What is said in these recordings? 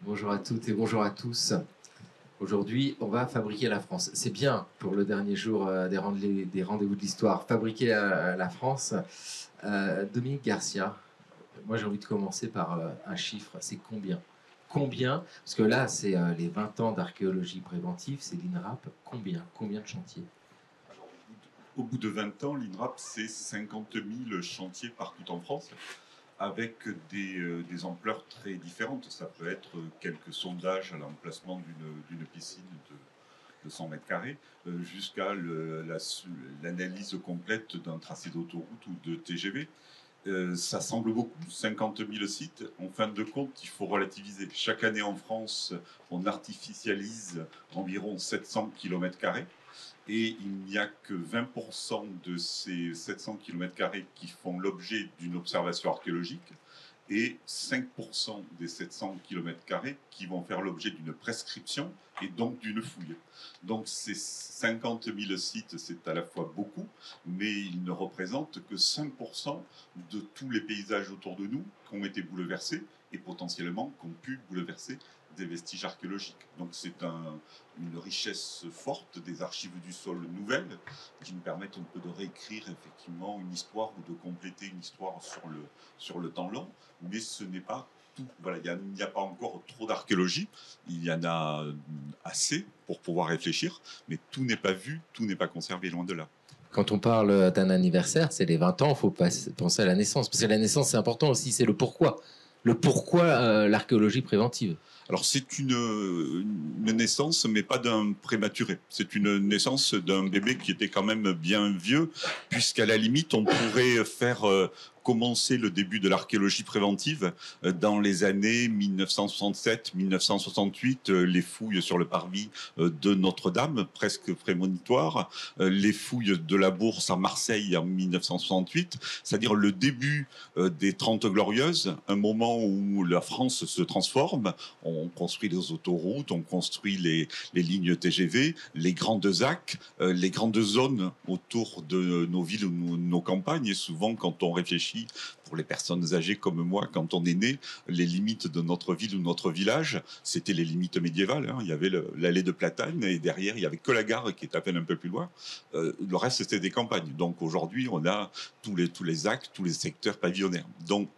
Bonjour à toutes et bonjour à tous. Aujourd'hui, on va fabriquer la France. C'est bien pour le dernier jour des rendez-vous de l'histoire. Fabriquer la France. Dominique Garcia, moi j'ai envie de commencer par un chiffre. C'est combien? Combien? Parce que là, c'est les 20 ans d'archéologie préventive, c'est l'INRAP. Combien? Combien de chantiers? Au bout de 20 ans, l'INRAP, c'est 50 000 chantiers partout en France, avec des ampleurs très différentes. Ça peut être quelques sondages à l'emplacement d'une piscine de 100 mètres carrés, jusqu'à l'analyse complète d'un tracé d'autoroute ou de TGV. Ça semble beaucoup, 50 000 sites. En fin de compte, il faut relativiser. Chaque année en France, on artificialise environ 700 km². Et il n'y a que 20% de ces 700 km² qui font l'objet d'une observation archéologique et 5% des 700 km² qui vont faire l'objet d'une prescription et donc d'une fouille. Donc ces 50 000 sites, c'est à la fois beaucoup, mais ils ne représentent que 5% de tous les paysages autour de nous qui ont été bouleversés et potentiellement qui ont pu bouleverser des vestiges archéologiques. Donc c'est une richesse forte des archives du sol nouvelles qui nous permettent un peu de réécrire effectivement une histoire ou de compléter une histoire sur le temps long, mais ce n'est pas tout. Voilà, il n'y a pas encore trop d'archéologie, il y en a assez pour pouvoir réfléchir, mais tout n'est pas vu, tout n'est pas conservé, loin de là. Quand on parle d'un anniversaire, c'est les 20 ans, il faut pas penser à la naissance. Parce que la naissance, c'est important aussi, c'est le pourquoi. Le pourquoi l'archéologie préventive. Alors c'est une naissance, mais pas d'un prématuré. C'est une naissance d'un bébé qui était quand même bien vieux, puisqu'à la limite, on pourrait faire commencer le début de l'archéologie préventive dans les années 1967-1968, les fouilles sur le parvis de Notre-Dame, presque prémonitoires, les fouilles de la Bourse à Marseille en 1968, c'est-à-dire le début des 30 Glorieuses, un moment où la France se transforme. On construit les autoroutes, on construit les lignes TGV, les grandes ZAC, les grandes zones autour de nos villes ou nos campagnes. Et souvent, quand on réfléchit, pour les personnes âgées comme moi, quand on est né, les limites de notre ville ou notre village, c'était les limites médiévales. Il y avait l'allée de Platane et derrière, il y avait que la gare qui est à peine un peu plus loin. Le reste, c'était des campagnes. Donc aujourd'hui, on a tous les ZAC, tous les secteurs pavillonnaires. Donc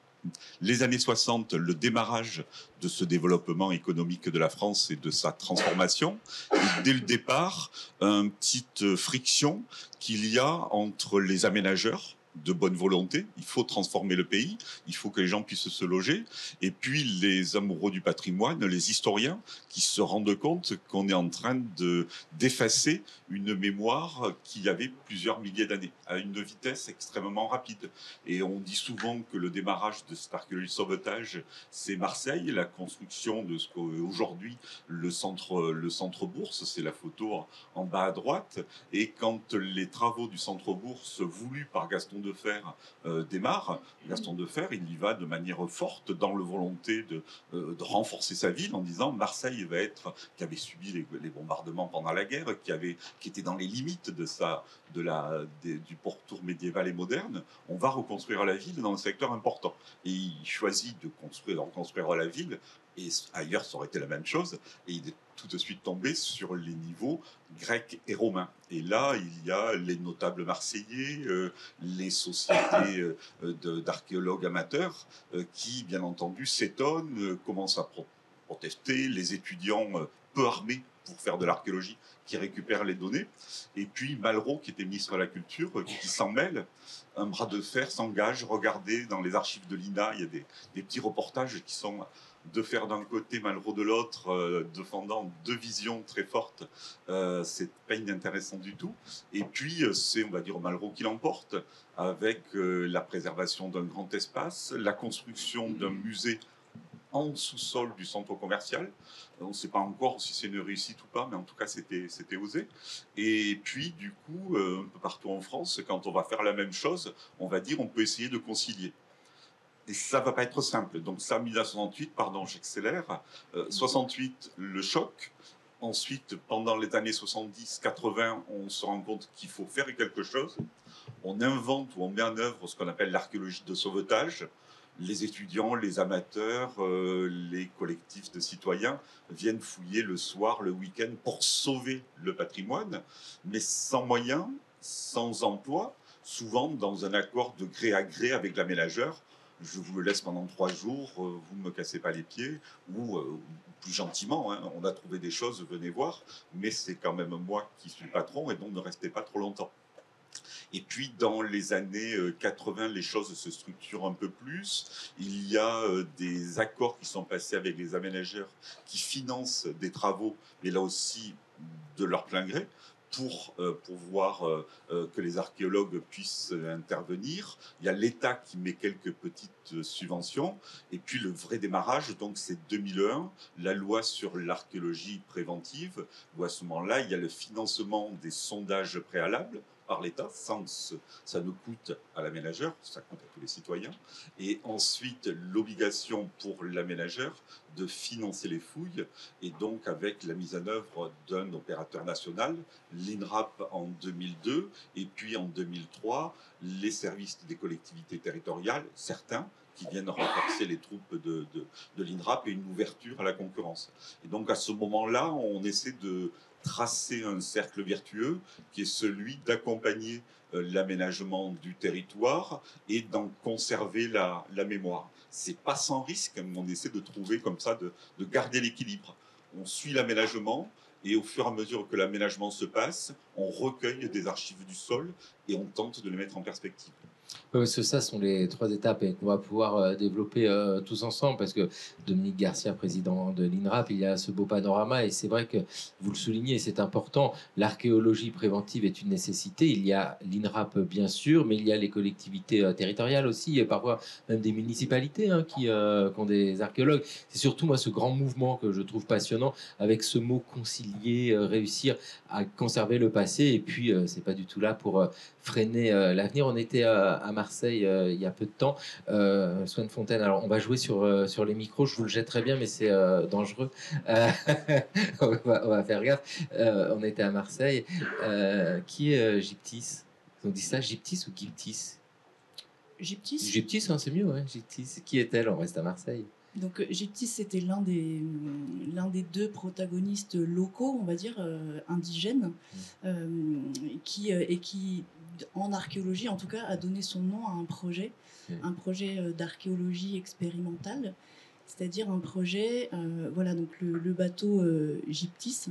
les années 60, le démarrage de ce développement économique de la France et de sa transformation. Et dès le départ, une petite friction qu'il y a entre les aménageurs de bonne volonté, il faut transformer le pays, il faut que les gens puissent se loger, et puis les amoureux du patrimoine, les historiens, qui se rendent compte qu'on est en train d'effacer une mémoire qui avait plusieurs milliers d'années, à une vitesse extrêmement rapide. Et on dit souvent que le démarrage de cette archéologie de sauvetage, c'est Marseille, la construction de ce qu'aujourd'hui le centre Bourse, c'est la photo en bas à droite, et quand les travaux du centre Bourse voulus par Gaston Defferre démarrent, Gaston Defferre, il y va de manière forte dans la volonté de renforcer sa ville en disant Marseille va être, qui avait subi les bombardements pendant la guerre, qui était dans les limites du pourtour médiéval et moderne, on va reconstruire la ville dans un secteur important. Et il choisit de reconstruire la ville, et ailleurs ça aurait été la même chose, et il est tout de suite tombé sur les niveaux grecs et romains. Et là, il y a les notables marseillais, les sociétés d'archéologues amateurs qui, bien entendu, s'étonnent, commencent à protester, les étudiants peu armés pour faire de l'archéologie qui récupèrent les données, et puis Malraux, qui était ministre de la Culture, qui s'en mêle. Un bras de fer s'engage. Regardez, dans les archives de l'INA, il y a des petits reportages qui sont Defferre d'un côté, Malraux de l'autre, défendant deux visions très fortes. C'est pas inintéressant du tout. Et puis, c'est, on va dire, Malraux qui l'emporte, avec la préservation d'un grand espace, la construction d'un musée en sous-sol du centre commercial. On ne sait pas encore si c'est une réussite ou pas, mais en tout cas, c'était osé. Et puis, du coup, un peu partout en France, quand on va faire la même chose, on va dire on peut essayer de concilier. Et ça va pas être simple. Donc ça, 1968, pardon, j'accélère. 68, le choc. Ensuite, pendant les années 70-80, on se rend compte qu'il faut faire quelque chose. On invente ou on met en œuvre ce qu'on appelle l'archéologie de sauvetage. les étudiants, les amateurs, les collectifs de citoyens viennent fouiller le soir, le week-end pour sauver le patrimoine, mais sans moyens, sans emploi, souvent dans un accord de gré à gré avec l'aménageur. Je vous le laisse pendant 3 jours, vous ne me cassez pas les pieds, ou plus gentiment, hein, on a trouvé des choses, venez voir, mais c'est quand même moi qui suis le patron, et donc ne restez pas trop longtemps. Et puis, dans les années 80, les choses se structurent un peu plus. Il y a des accords qui sont passés avec les aménageurs qui financent des travaux, mais là aussi de leur plein gré, pour pouvoir que les archéologues puissent intervenir. Il y a l'État qui met quelques petites subventions. Et puis le vrai démarrage, donc c'est 2001, la loi sur l'archéologie préventive, où à ce moment-là, il y a le financement des sondages préalables par l'État, sans que ça ne coûte à l'aménageur, ça coûte à tous les citoyens. Et ensuite, l'obligation pour l'aménageur de financer les fouilles, et donc avec la mise en œuvre d'un opérateur national, l'INRAP en 2002, et puis en 2003, les services des collectivités territoriales, certains, qui viennent renforcer les troupes de l'INRAP, et une ouverture à la concurrence. Et donc à ce moment-là, on essaie de tracer un cercle vertueux qui est celui d'accompagner l'aménagement du territoire et d'en conserver la mémoire. C'est pas sans risque, on essaie de trouver comme ça, de garder l'équilibre. On suit l'aménagement et au fur et à mesure que l'aménagement se passe, on recueille des archives du sol et on tente de les mettre en perspective. Ouais, parce que ça sont les 3 étapes et qu'on va pouvoir développer tous ensemble, parce que Dominique Garcia, président de l'INRAP, il y a ce beau panorama et c'est vrai que vous le soulignez, c'est important. L'archéologie préventive est une nécessité. Il y a l'INRAP bien sûr, mais il y a les collectivités territoriales aussi, et parfois même des municipalités qui ont des archéologues. C'est surtout moi ce grand mouvement que je trouve passionnant, avec ce mot concilier, réussir à conserver le passé, et puis c'est pas du tout là pour freiner l'avenir. On était à Marseille il y a peu de temps, Swan Fontaine. Alors on va jouer sur les micros, je vous le jetterai bien, mais c'est dangereux. Euh, on va faire gaffe. On était à Marseille. Qui est Gyptis? On dit ça, Gyptis ou Gyptis? Gyptis. Gyptis, hein, c'est mieux, ouais. Gyptis. Qui est-elle? On reste à Marseille. Donc Gyptis, c'était l'un des 2 protagonistes locaux, on va dire, indigènes, qui, en archéologie, en tout cas, a donné son nom à un projet d'archéologie expérimentale, c'est-à-dire un projet, voilà, donc le bateau Gyptis,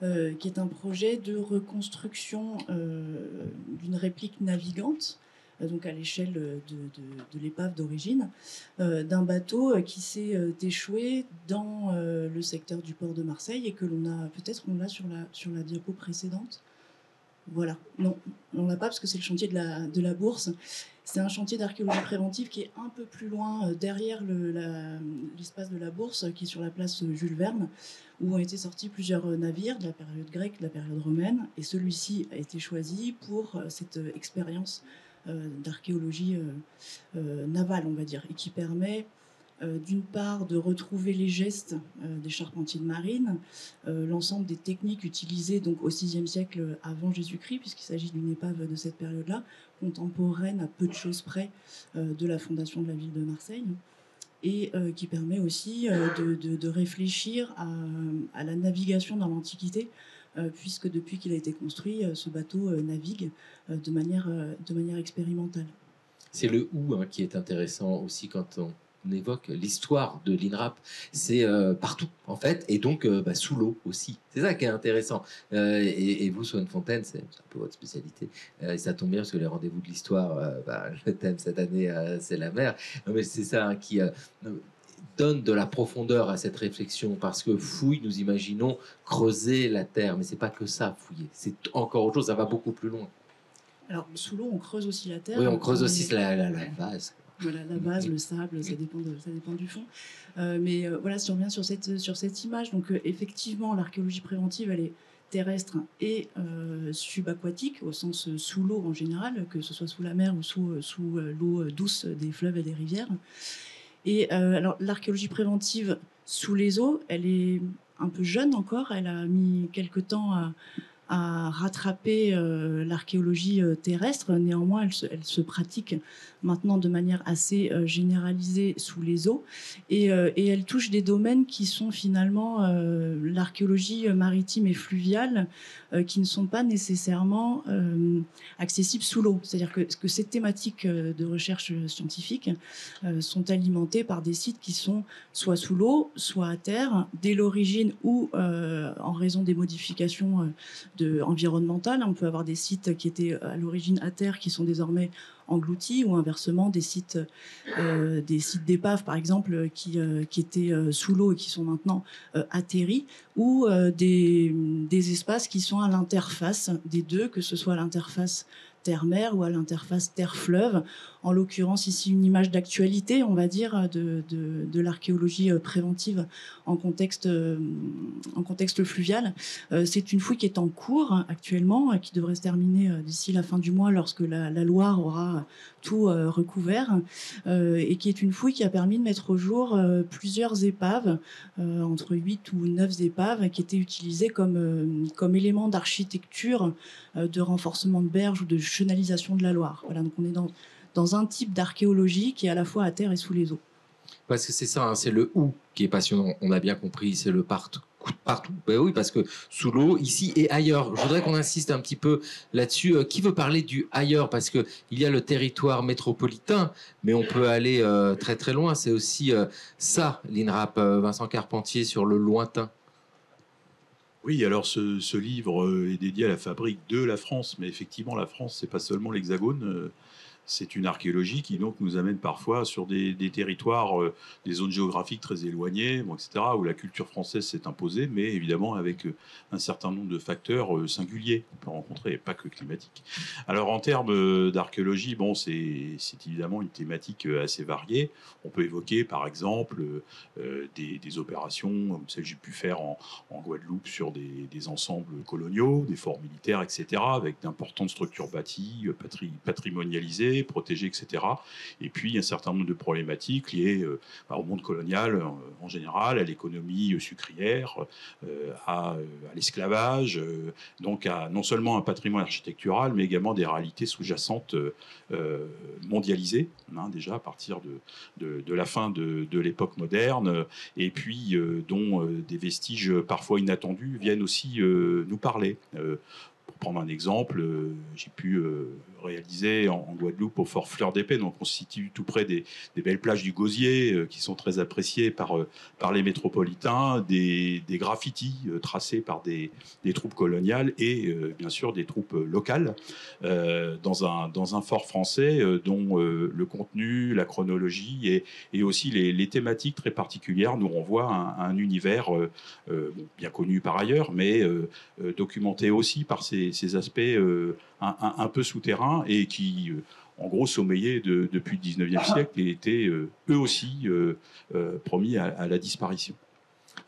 qui est un projet de reconstruction d'une réplique navigante, donc à l'échelle de l'épave d'origine, d'un bateau qui s'est échoué dans le secteur du port de Marseille, et que l'on a peut-être sur la diapo précédente. Voilà, non, on l'a pas parce que c'est le chantier de la Bourse. C'est un chantier d'archéologie préventive qui est un peu plus loin, derrière l'espace de la Bourse, qui est sur la place Jules Verne, où ont été sortis plusieurs navires de la période grecque, de la période romaine, et celui-ci a été choisi pour cette expérience d'archéologie navale, on va dire, et qui permet d'une part de retrouver les gestes des charpentiers de marine, l'ensemble des techniques utilisées donc au VIe siècle avant Jésus-Christ, puisqu'il s'agit d'une épave de cette période-là, contemporaine à peu de choses près de la fondation de la ville de Marseille, et qui permet aussi de réfléchir à la navigation dans l'Antiquité, puisque depuis qu'il a été construit, ce bateau navigue de manière expérimentale. C'est le où qui est intéressant aussi quand on évoque l'histoire de l'INRAP. C'est partout, en fait, et donc sous l'eau aussi. C'est ça qui est intéressant. Et vous, Swan Fontaine, c'est un peu votre spécialité. Et ça tombe bien, parce que les rendez-vous de l'histoire, le thème cette année, c'est la mer. Non, mais c'est ça qui donne de la profondeur à cette réflexion, parce que fouille, nous imaginons creuser la terre, mais c'est pas que ça, fouiller. C'est encore autre chose, ça va beaucoup plus loin. Alors, sous l'eau, on creuse aussi la terre. Oui, on creuse aussi la base. Voilà, la base, le sable, ça dépend du fond. Mais voilà, si on revient sur cette image, donc effectivement, l'archéologie préventive, elle est terrestre et subaquatique, au sens sous l'eau en général, que ce soit sous la mer ou sous l'eau douce des fleuves et des rivières. Et alors, l'archéologie préventive sous les eaux, elle est un peu jeune encore, elle a mis quelque temps à rattraper l'archéologie terrestre. Néanmoins, elle se pratique maintenant de manière assez généralisée sous les eaux et elle touche des domaines qui sont finalement l'archéologie maritime et fluviale qui ne sont pas nécessairement accessibles sous l'eau. C'est-à-dire que ces thématiques de recherche scientifique sont alimentées par des sites qui sont soit sous l'eau, soit à terre, dès l'origine ou en raison des modifications environnementales. On peut avoir des sites qui étaient à l'origine à terre qui sont désormais engloutis, ou inversement des sites d'épaves par exemple qui étaient sous l'eau et qui sont maintenant atterris, ou des espaces qui sont à l'interface des deux, que ce soit à l'interface terre-mer ou à l'interface terre-fleuve. En l'occurrence, ici, une image d'actualité, on va dire, de l'archéologie préventive en contexte fluvial. C'est une fouille qui est en cours actuellement, qui devrait se terminer d'ici la fin du mois, lorsque la Loire aura tout recouvert, et qui est une fouille qui a permis de mettre au jour plusieurs épaves, entre 8 ou 9 épaves, qui étaient utilisées comme éléments d'architecture, de renforcement de berges ou de chenalisation de la Loire. Voilà, donc on est dans un type d'archéologie qui est à la fois à terre et sous les eaux. Parce que c'est ça, hein, c'est le où qui est passionnant. On a bien compris, c'est le partout. Ben oui, parce que sous l'eau, ici et ailleurs. Je voudrais qu'on insiste un petit peu là-dessus. Qui veut parler du ailleurs? Parce que il y a le territoire métropolitain, mais on peut aller très très loin. C'est aussi ça, l'INRAP. Vincent Carpentier, sur le lointain. Oui, alors ce livre est dédié à la fabrique de la France, mais effectivement, la France, c'est pas seulement l'Hexagone. C'est une archéologie qui donc nous amène parfois sur des territoires, des zones géographiques très éloignées, bon, etc., où la culture française s'est imposée, mais évidemment avec un certain nombre de facteurs singuliers qu'on peut rencontrer, et pas que climatiques. Alors en termes d'archéologie, bon, c'est évidemment une thématique assez variée. On peut évoquer par exemple des opérations comme celles que j'ai pu faire en Guadeloupe sur des ensembles coloniaux, des forts militaires, etc., avec d'importantes structures bâties, patrimonialisées, protégés, etc. Et puis un certain nombre de problématiques liées au monde colonial en général, à l'économie sucrière, à l'esclavage, donc à non seulement un patrimoine architectural, mais également des réalités sous-jacentes mondialisées, hein, déjà à partir de la fin de l'époque moderne, et puis dont des vestiges parfois inattendus viennent aussi nous parler. Pour prendre un exemple, j'ai pu réaliser en Guadeloupe au fort Fleur d'Épée, donc on se situe tout près des belles plages du Gosier qui sont très appréciées par les métropolitains, des graffitis tracés par des troupes coloniales et bien sûr des troupes locales dans un fort français dont le contenu, la chronologie et aussi les thématiques très particulières nous renvoient à un univers bien connu par ailleurs, mais documenté aussi par ces aspects un peu souterrains et qui, en gros, sommeillaient depuis le 19e siècle et étaient eux aussi promis à la disparition.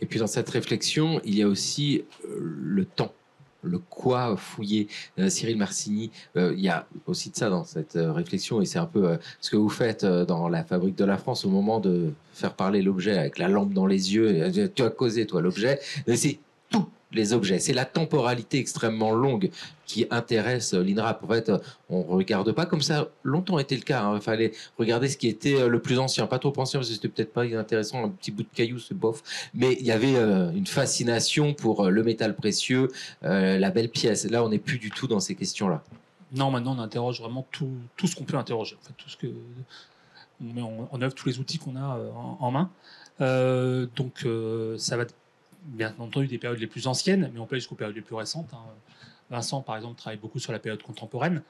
Et puis dans cette réflexion, il y a aussi le temps. Le quoi fouiller. Cyril Marcigny, il y a aussi de ça dans cette réflexion, et c'est un peu ce que vous faites dans la Fabrique de la France au moment de faire parler l'objet avec la lampe dans les yeux. Tu as causé, toi, l'objet. C'est tous les objets. C'est la temporalité extrêmement longue qui intéresse l'INRAP. En fait, on ne regarde pas comme ça. Longtemps était le cas. Il fallait regarder ce qui était le plus ancien. Pas trop ancien, parce que c'était peut-être pas intéressant. Un petit bout de caillou, c'est bof. Mais il y avait une fascination pour le métal précieux, la belle pièce. Là, on n'est plus du tout dans ces questions-là. Non, maintenant, on interroge vraiment tout ce qu'on peut interroger. En fait, tout ce que on met en œuvre, tous les outils qu'on a en main. Donc, ça va bien entendu des périodes les plus anciennes, mais on peut aller jusqu'aux périodes les plus récentes. Hein. Vincent, par exemple, travaille beaucoup sur la période contemporaine.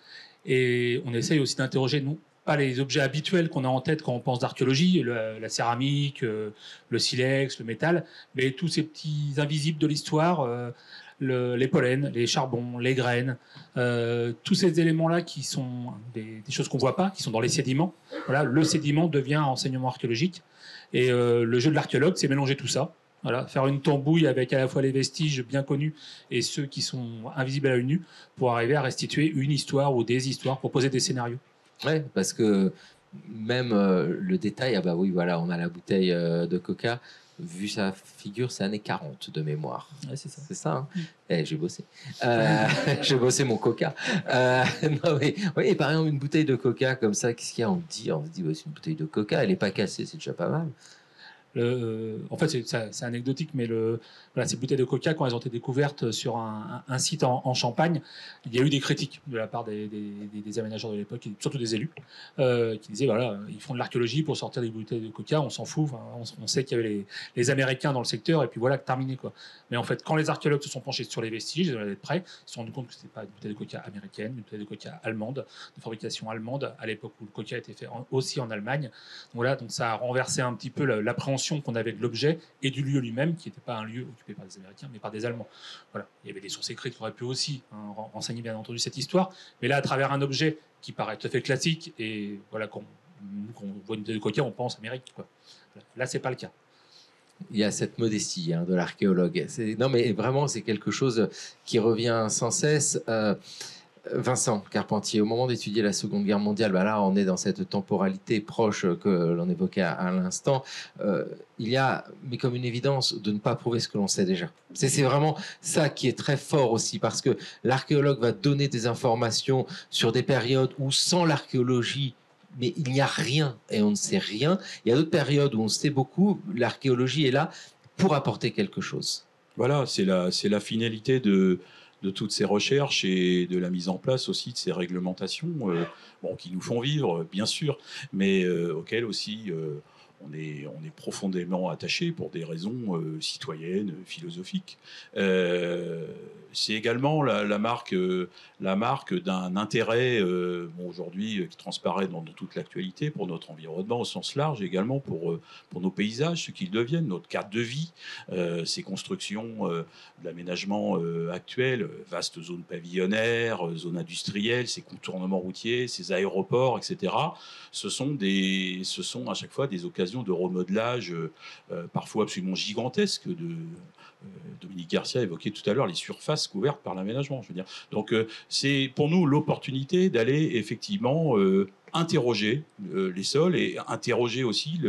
Et on essaye aussi d'interroger, non pas les objets habituels qu'on a en tête quand on pense d'archéologie, la céramique, le silex, le métal, mais tous ces petits invisibles de l'histoire, les pollens, les charbons, les graines, tous ces éléments-là qui sont des choses qu'on ne voit pas, qui sont dans les sédiments. Voilà, le sédiment devient enseignement archéologique. Et le jeu de l'archéologue, c'est mélanger tout ça. Voilà, faire une tambouille avec à la fois les vestiges bien connus et ceux qui sont invisibles à l'œil nu pour arriver à restituer une histoire ou des histoires, pour poser des scénarios. Ouais, parce que même le détail, ah bah oui, voilà, on a la bouteille de coca. vu sa figure, c'est années 40 de mémoire. Ouais, c'est ça. C'est ça, hein. J'ai bossé. J'ai bossé mon coca. Non, mais, oui, et par exemple, une bouteille de coca comme ça, qu'est-ce qu'il y a? On se dit, ouais, c'est une bouteille de coca, elle n'est pas cassée, c'est déjà pas mal. En fait, c'est anecdotique, mais voilà, ces bouteilles de coca, quand elles ont été découvertes sur un site en Champagne, il y a eu des critiques de la part des aménageurs de l'époque, surtout des élus, qui disaient voilà, ils font de l'archéologie pour sortir des bouteilles de coca, on s'en fout, enfin, on sait qu'il y avait les Américains dans le secteur, et puis voilà, terminé, quoi. Mais en fait, quand les archéologues se sont penchés sur les vestiges, ils ont d'être prêts, ils se sont rendus compte que ce n'était pas une bouteille de coca américaine, une bouteille de coca allemande, de fabrication allemande, à l'époque où le coca était fait aussi en Allemagne. Donc voilà, donc ça a renversé un petit peu l'appréhension qu'on avait de l'objet et du lieu lui-même, qui n'était pas un lieu occupé par des Américains, mais par des Allemands. Voilà. Il y avait des sources écrites qui auraient pu aussi renseigner, bien entendu, cette histoire. Mais là, à travers un objet qui paraît tout à fait classique, et voilà, quand on voit une bouteille de coca, on pense Amérique, quoi. Là, c'est pas le cas. Il y a cette modestie, hein, de l'archéologue. Non, mais vraiment, c'est quelque chose qui revient sans cesse. Vincent Carpentier, au moment d'étudier la Seconde Guerre mondiale, là on est dans cette temporalité proche que l'on évoquait à l'instant, il y a, mais comme une évidence, de ne pas prouver ce que l'on sait déjà. C'est vraiment ça qui est très fort aussi, parce que l'archéologue va donner des informations sur des périodes où sans l'archéologie, mais il n'y a rien et on ne sait rien. Il y a d'autres périodes où on sait beaucoup, l'archéologie est là pour apporter quelque chose. Voilà, c'est la finalité de toutes ces recherches et de la mise en place aussi de ces réglementations qui nous font vivre, bien sûr, mais auxquelles aussi on est profondément attaché pour des raisons citoyennes, philosophiques. C'est également la marque d'un intérêt aujourd'hui qui transparaît dans toute l'actualité pour notre environnement au sens large, également pour nos paysages, ce qu'ils deviennent, notre cadre de vie, ces constructions de l'aménagement actuel, vastes zones pavillonnaires, zones industrielles, ces contournements routiers, ces aéroports, etc. Ce sont à chaque fois des occasions de remodelage parfois absolument gigantesques. Dominique Garcia évoquait tout à l'heure les surfaces couvertes par l'aménagement. Je veux dire. Donc c'est pour nous l'opportunité d'aller effectivement interroger les sols et interroger aussi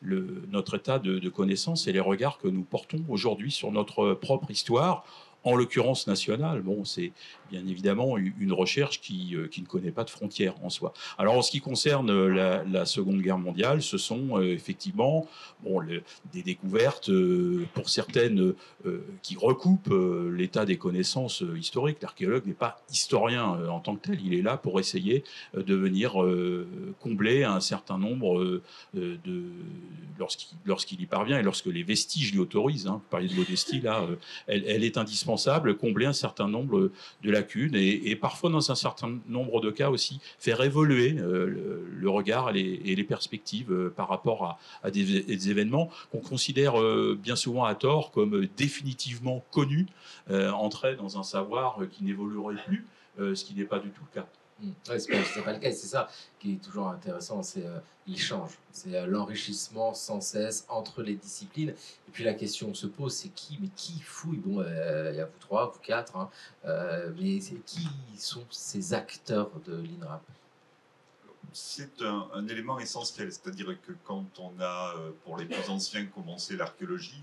notre état de connaissance et les regards que nous portons aujourd'hui sur notre propre histoire, en l'occurrence nationale. Bon, c'est bien évidemment une recherche qui ne connaît pas de frontières en soi. Alors en ce qui concerne la Seconde Guerre mondiale, ce sont effectivement des découvertes, pour certaines, qui recoupent l'état des connaissances historiques. L'archéologue n'est pas historien en tant que tel, il est là pour essayer de venir combler un certain nombre lorsqu'il y parvient et lorsque les vestiges l'y autorisent. Vous parliez de modestie, là, elle est indispensable, combler un certain nombre de lacunes et parfois, dans un certain nombre de cas aussi, faire évoluer le regard et les perspectives par rapport à des événements qu'on considère bien souvent à tort comme définitivement connus, entrer dans un savoir qui n'évoluerait plus, ce qui n'est pas du tout le cas. Ouais, c'est pas le cas, c'est ça qui est toujours intéressant, c'est l'échange, c'est l'enrichissement sans cesse entre les disciplines. Et puis la question se pose, c'est qui fouille? Bon, il y a vous trois, vous quatre, hein, mais qui sont ces acteurs de l'INRAP? C'est un élément essentiel, c'est-à-dire que quand on a, pour les plus anciens, commencé l'archéologie,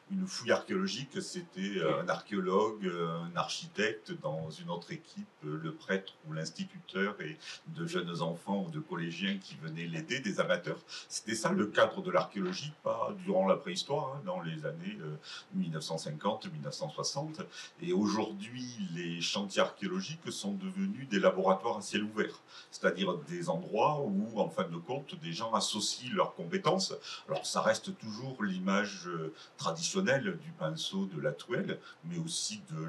une fouille archéologique, c'était un archéologue, un architecte dans une autre équipe, le prêtre ou l'instituteur et de jeunes enfants ou de collégiens qui venaient l'aider, des amateurs. C'était ça le cadre de l'archéologie, pas durant la préhistoire, hein, dans les années 1950-1960. Et aujourd'hui, les chantiers archéologiques sont devenus des laboratoires à ciel ouvert, c'est-à-dire des endroits où, en fin de compte, des gens associent leurs compétences. Alors ça reste toujours l'image traditionnelle du pinceau, de la touelle, mais aussi de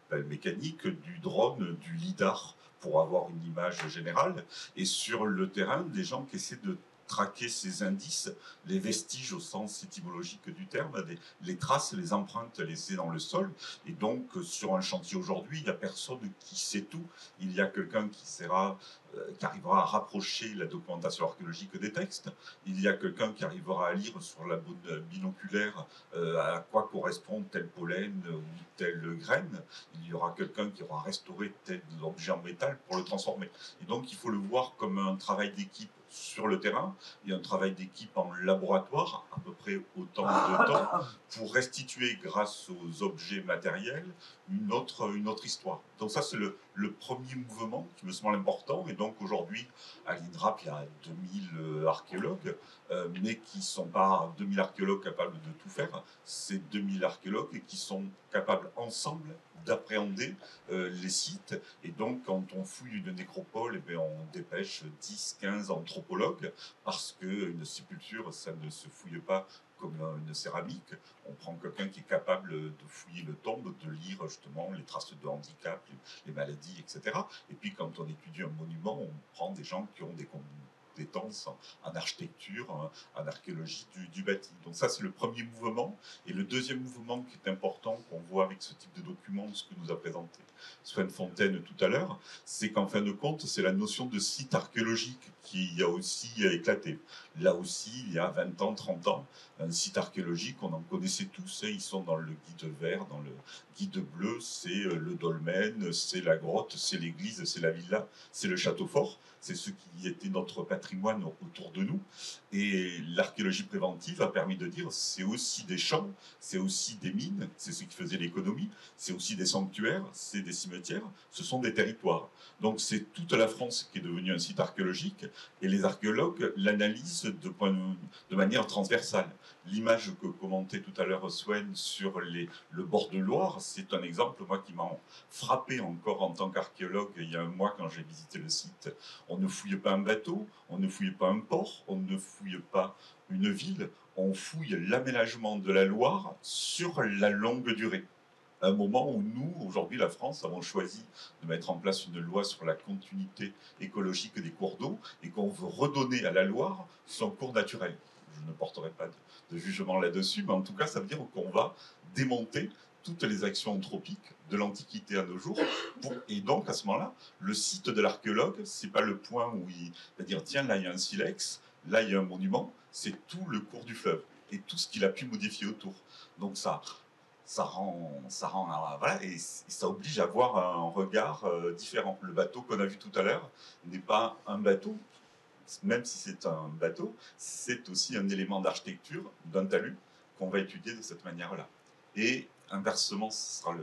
la mécanique, du drone, du lidar, pour avoir une image générale. Et sur le terrain, des gens qui essaient de traquer ces indices, les vestiges au sens étymologique du terme, les traces, les empreintes laissées dans le sol. Et donc, sur un chantier aujourd'hui, il n'y a personne qui sait tout. Il y a quelqu'un qui sera qui arrivera à rapprocher la documentation archéologique des textes. Il y a quelqu'un qui arrivera à lire sur la binoculaire à quoi correspond tel pollen ou telle graine. Il y aura quelqu'un qui aura restauré tel objet en métal pour le transformer. Et donc il faut le voir comme un travail d'équipe sur le terrain et un travail d'équipe en laboratoire, à peu près autant de temps, pour restituer grâce aux objets matériels une autre histoire. Donc ça, c'est le premier mouvement qui me semble important. Et donc aujourd'hui, à l'INRAP, il y a 2000 archéologues, mais qui ne sont pas 2000 archéologues capables de tout faire. C'est 2000 archéologues qui sont capables ensemble d'appréhender les sites. Et donc, quand on fouille une nécropole, eh bien, on dépêche 10, 15 anthropologues, parce qu'une sépulture, ça ne se fouille pas comme une céramique. On prend quelqu'un qui est capable de fouiller le tombe, de lire justement les traces de handicap, les maladies, etc. Et puis quand on étudie un monument, on prend des gens qui ont des compétences en architecture, en archéologie du bâti. Donc ça, c'est le premier mouvement. Et le deuxième mouvement qui est important, qu'on voit avec ce type de document, ce que nous a présenté Swen Fontaine tout à l'heure, c'est qu'en fin de compte, c'est la notion de site archéologique qui a aussi éclaté. Là aussi, il y a 20 ans, 30 ans, un site archéologique, on en connaissait tous, ils sont dans le guide vert, dans le guide bleu, c'est le dolmen, c'est la grotte, c'est l'église, c'est la villa, c'est le château fort, c'est ce qui était notre patrimoine autour de nous. Et l'archéologie préventive a permis de dire, c'est aussi des champs, c'est aussi des mines, c'est ce qui faisait l'économie, c'est aussi des sanctuaires, c'est des cimetières, ce sont des territoires. Donc c'est toute la France qui est devenue un site archéologique, et les archéologues l'analysent de manière transversale. L'image que commentait tout à l'heure Swen sur le bord de Loire, c'est un exemple, moi, qui m'a frappé encore en tant qu'archéologue il y a un mois quand j'ai visité le site. On ne fouille pas un bateau, on ne fouille pas un port, on ne fouille pas une ville, on fouille l'aménagement de la Loire sur la longue durée. À un moment où nous, aujourd'hui, la France, avons choisi de mettre en place une loi sur la continuité écologique des cours d'eau et qu'on veut redonner à la Loire son cours naturel. Je ne porterai pas de jugement là-dessus, mais en tout cas, ça veut dire qu'on va démonter toutes les actions anthropiques de l'Antiquité à nos jours. Et donc, à ce moment-là, le site de l'archéologue, c'est pas le point où il va dire, tiens, là, il y a un silex, là, il y a un monument, c'est tout le cours du fleuve et tout ce qu'il a pu modifier autour. Donc ça rend voilà, et ça oblige à avoir un regard différent. Le bateau qu'on a vu tout à l'heure n'est pas un bateau, même si c'est un bateau, c'est aussi un élément d'architecture d'un talus qu'on va étudier de cette manière-là. Et inversement, ce sera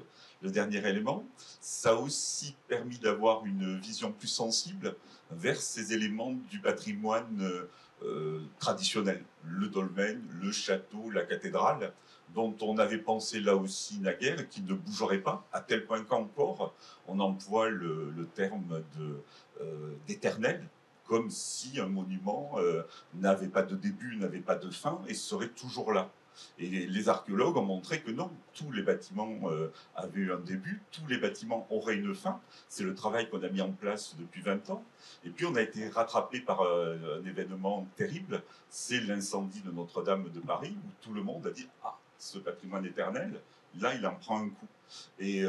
le dernier élément, ça a aussi permis d'avoir une vision plus sensible vers ces éléments du patrimoine traditionnel, le dolmen, le château, la cathédrale, dont on avait pensé là aussi naguère et qui ne bougerait pas, à tel point qu'encore on emploie le terme d'éternel, comme si un monument n'avait pas de début, n'avait pas de fin et serait toujours là. Et les archéologues ont montré que non, tous les bâtiments avaient eu un début, tous les bâtiments auraient une fin. C'est le travail qu'on a mis en place depuis 20 ans. Et puis on a été rattrapé par un événement terrible, c'est l'incendie de Notre-Dame de Paris, où tout le monde a dit « Ah, ce patrimoine éternel, là, il en prend un coup ». Et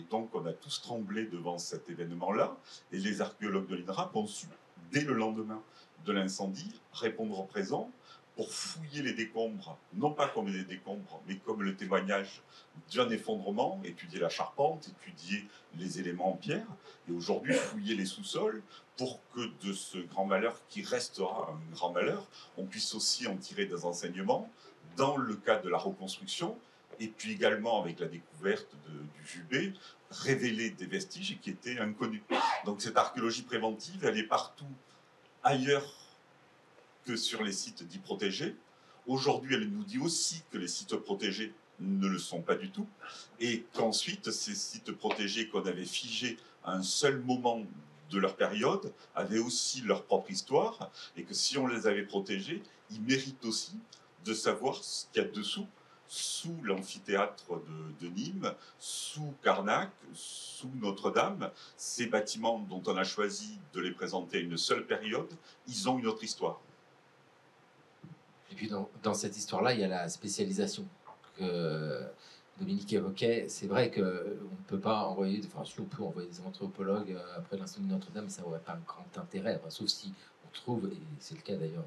donc on a tous tremblé devant cet événement-là, et les archéologues de l'INRAP ont su, dès le lendemain de l'incendie, répondre au présent, pour fouiller les décombres, non pas comme des décombres, mais comme le témoignage d'un effondrement, étudier la charpente, étudier les éléments en pierre, et aujourd'hui fouiller les sous-sols pour que de ce grand malheur qui restera un grand malheur, on puisse aussi en tirer des enseignements dans le cadre de la reconstruction, et puis également avec la découverte du Jubé, révéler des vestiges qui étaient inconnus. Donc cette archéologie préventive, elle est partout ailleurs que sur les sites dits protégés. Aujourd'hui, elle nous dit aussi que les sites protégés ne le sont pas du tout, et qu'ensuite, ces sites protégés qu'on avait figés à un seul moment de leur période avaient aussi leur propre histoire, et que si on les avait protégés, ils méritent aussi de savoir ce qu'il y a dessous, sous l'amphithéâtre de Nîmes, sous Carnac, sous Notre-Dame. Ces bâtiments dont on a choisi de les présenter à une seule période, ils ont une autre histoire. Et puis dans cette histoire-là, il y a la spécialisation Dominique évoquait, c'est vrai qu'on ne peut pas envoyer, enfin si on peut envoyer des anthropologues après l'incendie de Notre-Dame, mais ça n'aurait pas un grand intérêt, enfin, sauf si on trouve, et c'est le cas d'ailleurs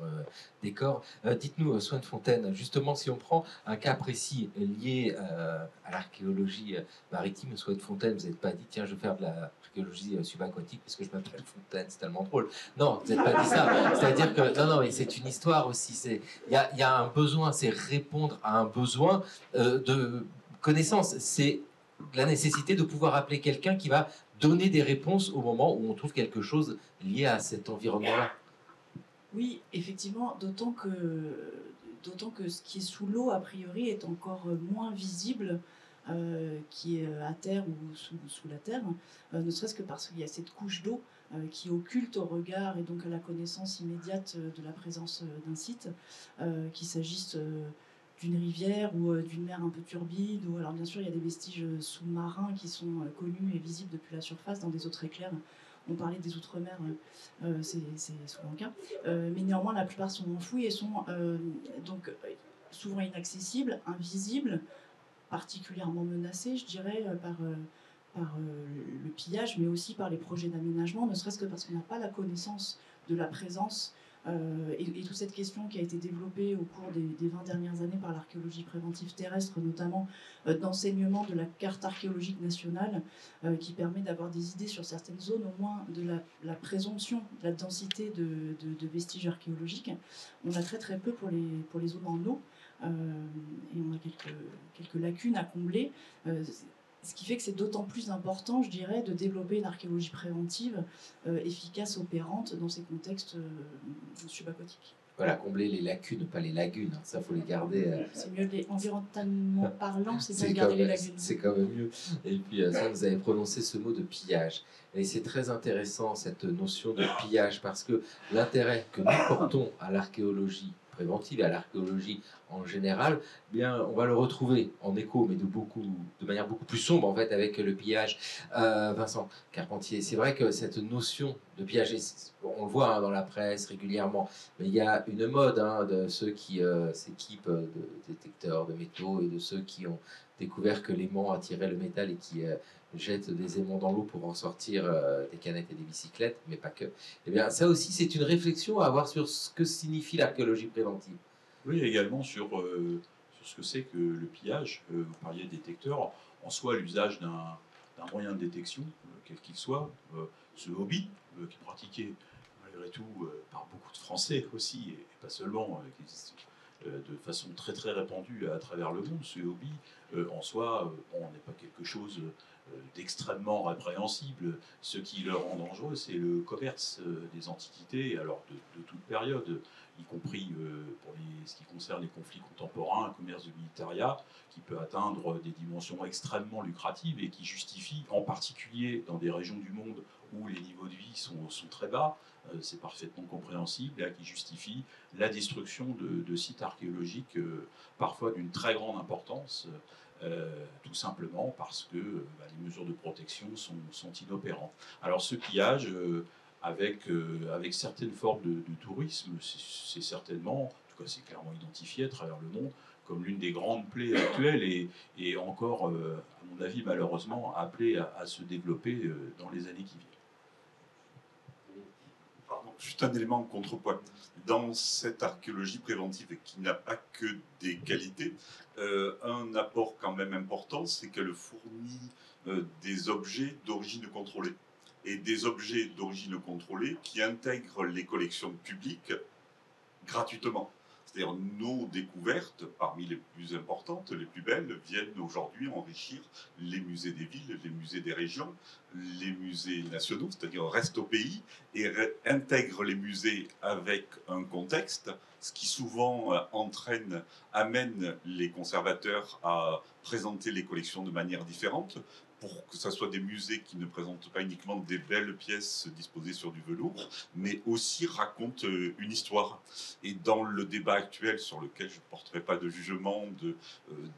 des corps. Dites-nous, Swan Fontaine, justement, si on prend un cas précis lié à l'archéologie maritime, Swan Fontaine, vous n'êtes pas dit, tiens, je vais faire de l'archéologie subaquatique parce que je m'appelle Fontaine, c'est tellement drôle. Non, vous n'êtes pas dit ça. C'est-à-dire que, non, mais c'est une histoire aussi. Il y a un besoin, c'est répondre à un besoin de connaissance, c'est la nécessité de pouvoir appeler quelqu'un qui va donner des réponses au moment où on trouve quelque chose lié à cet environnement-là. Oui, effectivement, d'autant que ce qui est sous l'eau, a priori, est encore moins visible, qui est à terre ou sous la terre, ne serait-ce que parce qu'il y a cette couche d'eau qui occulte au regard et donc à la connaissance immédiate de la présence d'un site, qu'il s'agisse d'une rivière ou d'une mer un peu turbide. Ou, alors bien sûr, il y a des vestiges sous-marins qui sont connus et visibles depuis la surface dans des eaux très claires. On parlait des outre-mer, c'est souvent le cas. Mais néanmoins, la plupart sont enfouis et sont donc souvent inaccessibles, invisibles, particulièrement menacés, je dirais, par le pillage, mais aussi par les projets d'aménagement, ne serait-ce que parce qu'on n'a pas la connaissance de la présence et toute cette question qui a été développée au cours des 20 dernières années par l'archéologie préventive terrestre, notamment d'enseignement de la carte archéologique nationale, qui permet d'avoir des idées sur certaines zones, au moins de la présomption de la densité de vestiges archéologiques. On a très très peu pour les zones en eau, et on a quelques lacunes à combler. Ce qui fait que c'est d'autant plus important, je dirais, de développer une archéologie préventive efficace, opérante dans ces contextes subaquatiques. Voilà, combler les lacunes, pas les lagunes. Ça, faut les garder. C'est mieux, environnementalement parlant, c'est bien de garder les lagunes. C'est quand même mieux. Et puis, ça, vous avez prononcé ce mot de pillage. Et c'est très intéressant, cette notion de pillage, parce que l'intérêt que nous portons à l'archéologie préventive et à l'archéologie en général, eh bien, on va le retrouver en écho, mais de manière beaucoup plus sombre, en fait, avec le pillage. Vincent Carpentier, c'est vrai que cette notion de pillage, on le voit dans la presse régulièrement, mais il y a une mode de ceux qui s'équipent de détecteurs de métaux et de ceux qui ont découvert que l'aimant attirait le métal et qui jettent des aimants dans l'eau pour en sortir des canettes et des bicyclettes, mais pas que. Eh bien, ça aussi, c'est une réflexion à avoir sur ce que signifie l'archéologie préventive. Oui, également sur ce que c'est que le pillage. Vous parliez de détecteurs. En soi, l'usage d'un moyen de détection, quel qu'il soit, ce hobby qui est pratiqué malgré tout par beaucoup de Français aussi, et pas seulement, qui existe de façon très très répandue à travers le monde, ce hobby, en soi, n'est pas quelque chose d'extrêmement répréhensible. Ce qui le rend dangereux, c'est le commerce des antiquités, alors de toute période, y compris pour ce qui concerne les conflits contemporains, un commerce de militaria qui peut atteindre des dimensions extrêmement lucratives et qui justifie, en particulier dans des régions du monde où les niveaux de vie sont très bas, c'est parfaitement compréhensible, qui justifie la destruction de sites archéologiques, parfois d'une très grande importance, tout simplement parce que les mesures de protection sont inopérantes. Alors ce pillage, avec certaines formes de tourisme, c'est certainement, en tout cas c'est clairement identifié à travers le monde, comme l'une des grandes plaies actuelles et encore, à mon avis, malheureusement, appelée à se développer dans les années qui viennent. Juste un élément de contrepoids. Dans cette archéologie préventive qui n'a pas que des qualités, un apport quand même important, c'est qu'elle fournit des objets d'origine contrôlée. Et des objets d'origine contrôlée qui intègrent les collections publiques gratuitement. C'est-à-dire nos découvertes, parmi les plus importantes, les plus belles, viennent aujourd'hui enrichir les musées des villes, les musées des régions, les musées nationaux, c'est-à-dire restent au pays et intègrent les musées avec un contexte, ce qui souvent amène les conservateurs à présenter les collections de manière différente, pour que ce soit des musées qui ne présentent pas uniquement des belles pièces disposées sur du velours, mais aussi racontent une histoire. Et dans le débat actuel, sur lequel je ne porterai pas de jugement,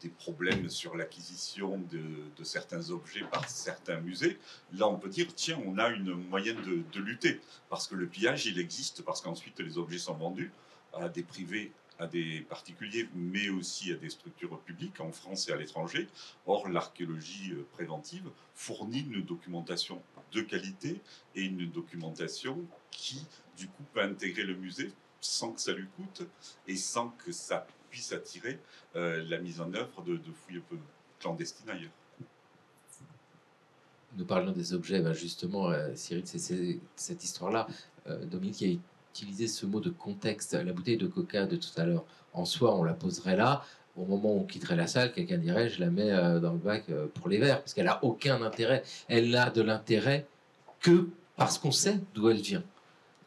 des problèmes sur l'acquisition de certains objets par certains musées, là on peut dire, tiens, on a une moyenne de lutter. Parce que le pillage, il existe, parce qu'ensuite les objets sont vendus à des privés à des particuliers, mais aussi à des structures publiques en France et à l'étranger. Or, l'archéologie préventive fournit une documentation de qualité et une documentation qui, du coup, peut intégrer le musée sans que ça lui coûte et sans que ça puisse attirer la mise en œuvre de fouilles un peu clandestines ailleurs. Nous parlons des objets, ben justement, Cyril, c'est cette histoire-là. Dominique a utilisé ce mot de contexte. La bouteille de coca de tout à l'heure, en soi, on la poserait là. Au moment où on quitterait la salle, quelqu'un dirait je la mets dans le bac pour les verres, parce qu'elle n'a aucun intérêt. Elle n'a de l'intérêt que parce qu'on sait d'où elle vient.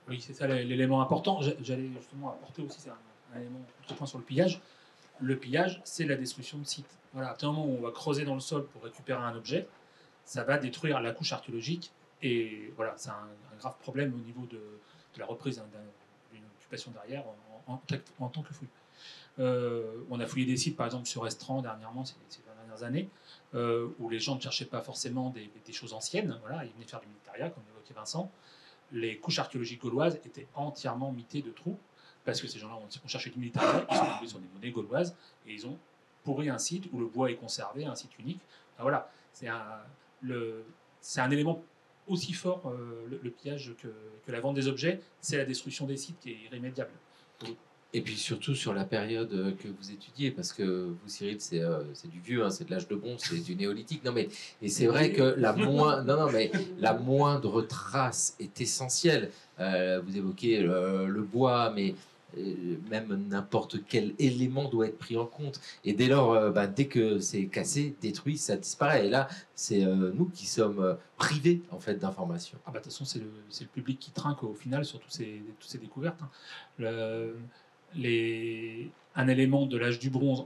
Oui, c'est ça l'élément important. J'allais justement apporter aussi un élément point sur le pillage. Le pillage, c'est la destruction de sites. Voilà, à un moment où on va creuser dans le sol pour récupérer un objet, ça va détruire la couche archéologique. Et voilà, c'est un grave problème au niveau de la reprise d'une occupation derrière en tant que fouille. On a fouillé des sites, par exemple, sur Estran dernièrement, ces dernières années, où les gens ne cherchaient pas forcément des choses anciennes. Voilà, ils venaient faire du militaria, comme l'évoquait Vincent. Les couches archéologiques gauloises étaient entièrement mitées de trous, parce que ces gens-là ont cherché du militaria, ils sont tombés sur des monnaies gauloises, et ils ont pourri un site où le bois est conservé, un site unique. Enfin, voilà, c'est un élément aussi fort, le pillage, que la vente des objets, c'est la destruction des sites qui est irrémédiable. Et puis surtout sur la période que vous étudiez, parce que vous, Cyril, c'est du vieux, hein, c'est de l'âge de bronze, c'est du néolithique. Non, mais et c'est vrai que la moindre trace est essentielle. Vous évoquez le bois, mais même n'importe quel élément doit être pris en compte. Et dès lors, dès que c'est cassé, détruit, ça disparaît. Et là, c'est nous qui sommes privés en fait d'informations. Ah bah, de toute façon, c'est le public qui trinque au final sur toutes ces découvertes. Hein. Un élément de l'âge du bronze,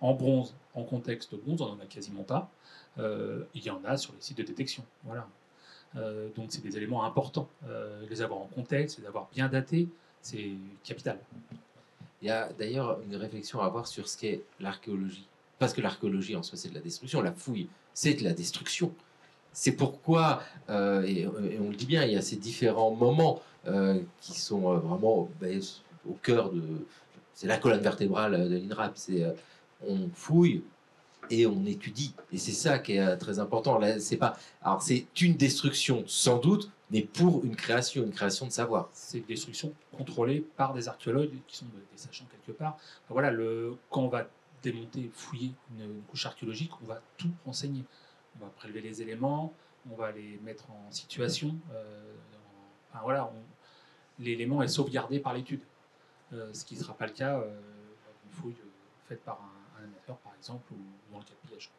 en contexte bronze, on n'en a quasiment pas. Il y en a sur les sites de détection. Voilà. Donc c'est des éléments importants. Les avoir en contexte, les avoir bien datés, c'est capital. Il y a d'ailleurs une réflexion à avoir sur ce qu'est l'archéologie. Parce que l'archéologie en soi, c'est de la destruction. La fouille, c'est de la destruction. C'est pourquoi, et on le dit bien, il y a ces différents moments qui sont vraiment au cœur de... C'est la colonne vertébrale de l'INRAP. On fouille et on étudie. Et c'est ça qui est très important. Là, alors c'est une destruction sans doute, mais pour une création de savoir. C'est une destruction contrôlée par des archéologues qui sont des sachants quelque part. Enfin, voilà, quand on va démonter, fouiller une couche archéologique, on va tout renseigner. On va prélever les éléments, on va les mettre en situation. L'élément est sauvegardé par l'étude. Ce qui ne sera pas le cas d'une fouille faite par un amateur, par exemple, ou dans le cas de pillage.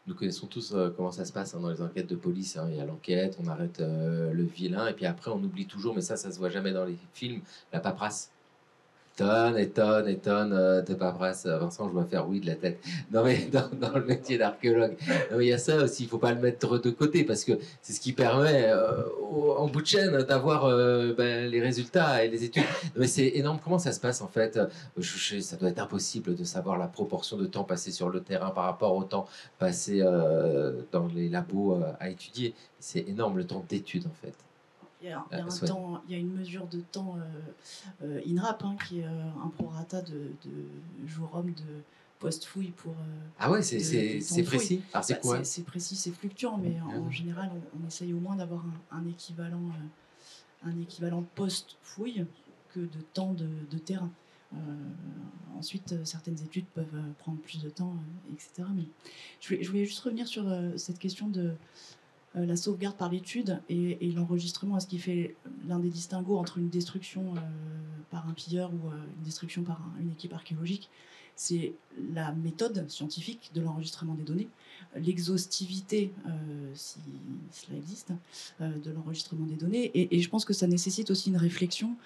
Nous connaissons tous comment ça se passe dans les enquêtes de police. Il y a l'enquête, on arrête le vilain, et puis après on oublie toujours, mais ça se voit jamais dans les films, la paperasse. Tonnes et tonnes de paperasse. Vincent, je dois faire oui de la tête. Non, mais dans le métier d'archéologue. Non, mais il y a ça aussi, il ne faut pas le mettre de côté parce que c'est ce qui permet, en bout de chaîne, d'avoir les résultats et les études. Non, mais c'est énorme. Comment ça se passe en fait? Ça doit être impossible de savoir la proportion de temps passé sur le terrain par rapport au temps passé dans les labos à étudier. C'est énorme le temps d'étude en fait. Il y a une mesure de temps INRAP qui est un prorata de jour homme de post-fouille pour... ah ouais, c'est précis. Alors c'est quoi? C'est précis, c'est fluctuant, mais en général, on essaye au moins d'avoir un équivalent post-fouille que de temps de terrain. Ensuite, certaines études peuvent prendre plus de temps, etc. Mais je voulais juste revenir sur cette question de la sauvegarde par l'étude et l'enregistrement, ce qui fait l'un des distinguos entre une destruction par un pilleur ou une destruction par une équipe archéologique. C'est la méthode scientifique de l'enregistrement des données, l'exhaustivité, si cela existe, de l'enregistrement des données. Et je pense que ça nécessite aussi une réflexion.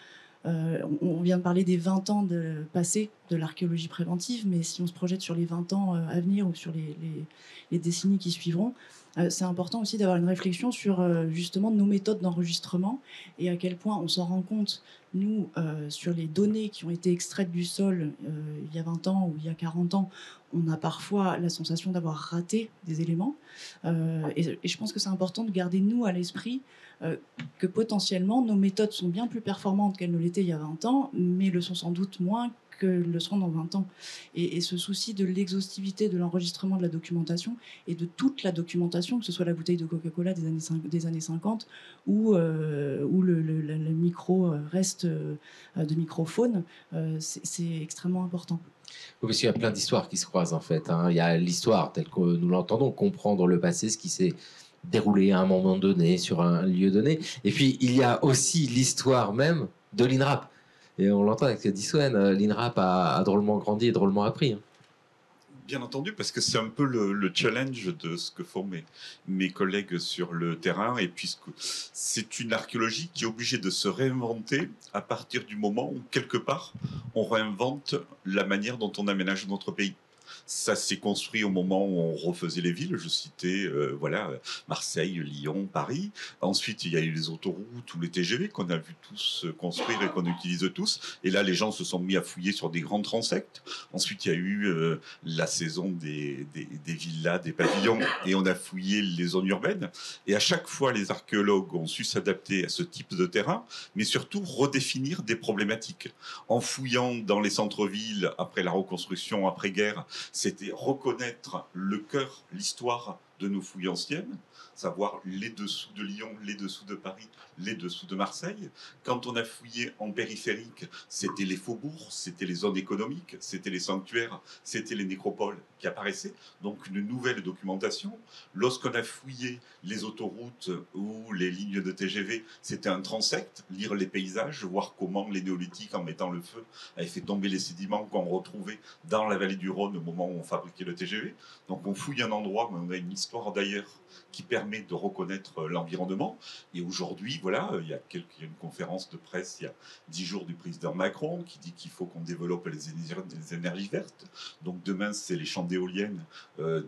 On vient de parler des 20 ans passés de l'archéologie préventive, mais si on se projette sur les 20 ans à venir ou sur les décennies qui suivront, c'est important aussi d'avoir une réflexion sur justement nos méthodes d'enregistrement et à quel point on s'en rend compte, nous, sur les données qui ont été extraites du sol il y a 20 ans ou il y a 40 ans, on a parfois la sensation d'avoir raté des éléments. Et je pense que c'est important de garder, nous, à l'esprit que potentiellement, nos méthodes sont bien plus performantes qu'elles ne l'étaient il y a 20 ans, mais le sont sans doute moins que le seront dans 20 ans. Et ce souci de l'exhaustivité de l'enregistrement de la documentation et de toute la documentation, que ce soit la bouteille de Coca-Cola des années 50 ou le micro reste de microphone, c'est extrêmement important. Oui, parce qu'il y a plein d'histoires qui se croisent en fait. Il y a l'histoire telle que nous l'entendons, comprendre le passé, ce qui s'est déroulé à un moment donné, sur un lieu donné. Et puis, il y a aussi l'histoire même de l'INRAP. Et on l'entend avec Diswen, l'INRAP a drôlement grandi et drôlement appris. Bien entendu, parce que c'est un peu le challenge de ce que font mes collègues sur le terrain, et puisque c'est une archéologie qui est obligée de se réinventer à partir du moment où, quelque part, on réinvente la manière dont on aménage notre pays. Ça s'est construit au moment où on refaisait les villes. Je citais Marseille, Lyon, Paris. Ensuite, il y a eu les autoroutes ou les TGV qu'on a vu tous construire et qu'on utilise tous. Et là, les gens se sont mis à fouiller sur des grands transects. Ensuite, il y a eu la saison des villas, des pavillons, et on a fouillé les zones urbaines. Et à chaque fois, les archéologues ont su s'adapter à ce type de terrain, mais surtout redéfinir des problématiques. En fouillant dans les centres-villes, après la reconstruction, après-guerre, c'était reconnaître le cœur, l'histoire de nos fouilles anciennes, savoir les dessous de Lyon, les dessous de Paris, les dessous de Marseille. Quand on a fouillé en périphérique, c'était les faubourgs, c'était les zones économiques, c'était les sanctuaires, c'était les nécropoles qui apparaissaient. Donc une nouvelle documentation. Lorsqu'on a fouillé les autoroutes ou les lignes de TGV, c'était un transect, lire les paysages, voir comment les néolithiques, en mettant le feu, avaient fait tomber les sédiments qu'on retrouvait dans la vallée du Rhône au moment où on fabriquait le TGV. Donc on fouille un endroit, mais on a une histoire d'ailleurs qui permet de reconnaître l'environnement. Et aujourd'hui, voilà, il y a une conférence de presse il y a 10 jours du président Macron qui dit qu'il faut qu'on développe les énergies vertes. Donc demain, c'est les champs d'éoliennes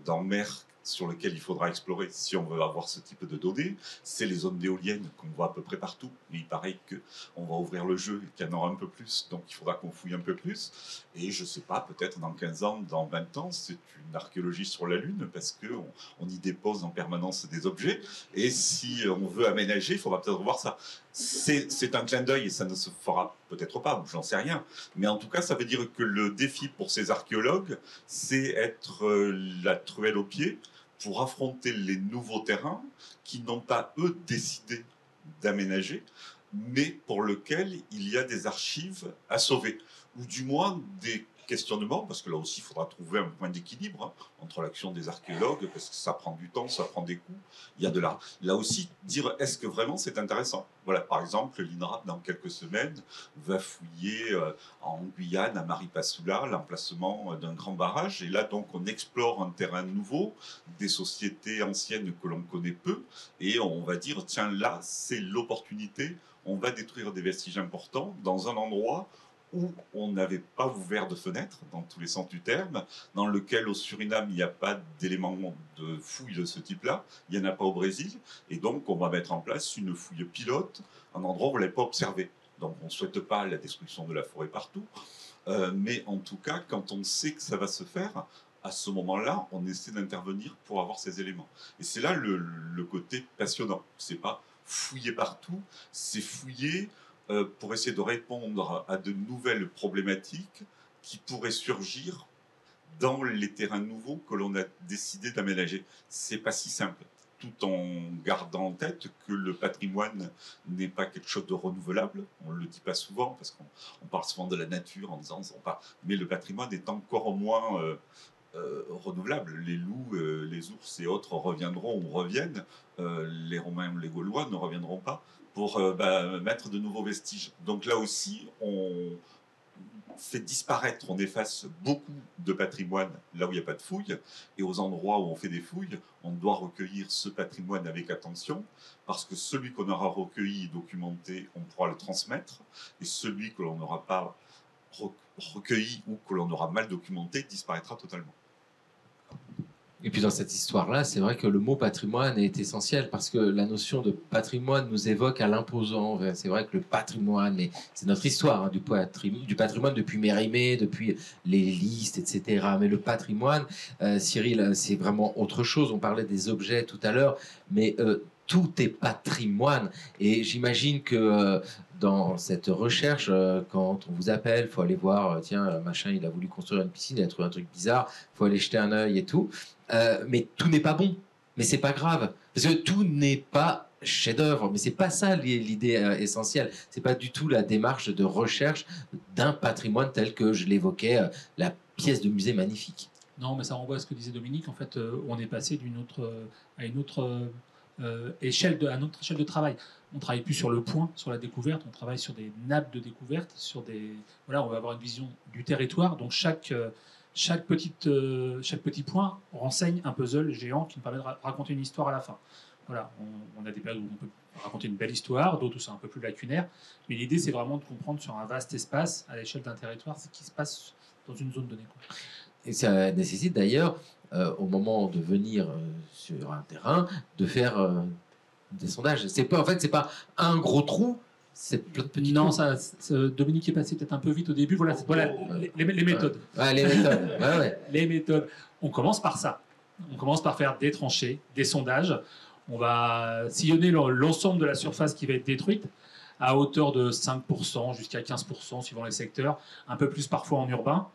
dans mer sur lesquels il faudra explorer si on veut avoir ce type de données. C'est les zones d'éoliennes qu'on voit à peu près partout. Mais il paraît qu'on va ouvrir le jeu et qu'il y en aura un peu plus. Donc il faudra qu'on fouille un peu plus. Et je ne sais pas, peut-être dans 15 ans, dans 20 ans, c'est une archéologie sur la Lune parce qu'on y dépose en permanence des objets. Et si on veut aménager, il faudra peut-être revoir ça. C'est un clin d'œil et ça ne se fera peut-être pas, j'en sais rien. Mais en tout cas, ça veut dire que le défi pour ces archéologues, c'est être la truelle au pied pour affronter les nouveaux terrains qui n'ont pas, eux, décidé d'aménager, mais pour lesquels il y a des archives à sauver, ou du moins des questionnements, parce que là aussi, il faudra trouver un point d'équilibre entre l'action des archéologues, parce que ça prend du temps, ça prend des coûts. Il y a de là aussi, dire est-ce que vraiment c'est intéressant. Voilà, par exemple, l'INRAP, dans quelques semaines, va fouiller en Guyane, à Maripasoula, l'emplacement d'un grand barrage. Et là, donc, on explore un terrain nouveau, des sociétés anciennes que l'on connaît peu, et on va dire, tiens, là, c'est l'opportunité, on va détruire des vestiges importants dans un endroit où on n'avait pas ouvert de fenêtre, dans tous les sens du terme, dans lequel au Suriname, il n'y a pas d'éléments de fouille de ce type-là, il n'y en a pas au Brésil, et donc on va mettre en place une fouille pilote, un endroit où on ne l'avait pas observé. Donc on ne souhaite pas la destruction de la forêt partout, mais en tout cas, quand on sait que ça va se faire, à ce moment-là, on essaie d'intervenir pour avoir ces éléments. Et c'est là le côté passionnant. C'est pas fouiller partout, c'est fouiller pour essayer de répondre à de nouvelles problématiques qui pourraient surgir dans les terrains nouveaux que l'on a décidé d'aménager. C'est pas si simple, tout en gardant en tête que le patrimoine n'est pas quelque chose de renouvelable. On ne le dit pas souvent, parce qu'on parle souvent de la nature en disant mais le patrimoine est encore moins renouvelable. Les loups, les ours et autres reviendront ou reviennent. Les Romains ou les Gaulois ne reviendront pas pour mettre de nouveaux vestiges. Donc là aussi, on fait disparaître, on efface beaucoup de patrimoine là où il n'y a pas de fouilles, et aux endroits où on fait des fouilles, on doit recueillir ce patrimoine avec attention, parce que celui qu'on aura recueilli et documenté, on pourra le transmettre, et celui que l'on n'aura pas recueilli ou que l'on aura mal documenté disparaîtra totalement. Et puis dans cette histoire-là, c'est vrai que le mot patrimoine est essentiel parce que la notion de patrimoine nous évoque à l'imposant. C'est vrai que le patrimoine, c'est notre histoire du patrimoine depuis Mérimée, depuis les listes, etc. Mais le patrimoine, Cyril, c'est vraiment autre chose. On parlait des objets tout à l'heure, mais tout est patrimoine. Et j'imagine que dans cette recherche, quand on vous appelle, il faut aller voir, tiens, machin, il a voulu construire une piscine, il a trouvé un truc bizarre, il faut aller jeter un œil et tout. Mais tout n'est pas bon. Mais c'est pas grave. Parce que tout n'est pas chef-d'œuvre. Mais c'est pas ça l'idée essentielle. C'est pas du tout la démarche de recherche d'un patrimoine tel que je l'évoquais, la pièce de musée magnifique. Non, mais ça renvoie à ce que disait Dominique. En fait, on est passé à une autre échelle à notre échelle de travail. On travaille plus sur le point, sur la découverte. On travaille sur des nappes de découverte, voilà, on va avoir une vision du territoire. Donc chaque petit point renseigne un puzzle géant qui nous permet de raconter une histoire à la fin. Voilà, on a des périodes où on peut raconter une belle histoire, d'autres où c'est un peu plus lacunaire. Mais l'idée, c'est vraiment de comprendre sur un vaste espace, à l'échelle d'un territoire, ce qui se passe dans une zone donnée. Et ça nécessite d'ailleurs, au moment de venir sur un terrain, de faire des sondages. En fait, c'est pas un gros trou, c'est plein de petits non, trous. Dominique est passé peut-être un peu vite au début. Voilà, les méthodes. Ouais, les méthodes. Ouais. Les méthodes. On commence par ça. On commence par faire des tranchées, des sondages. On va sillonner l'ensemble de la surface qui va être détruite à hauteur de 5% jusqu'à 15% suivant les secteurs, un peu plus parfois en urbain.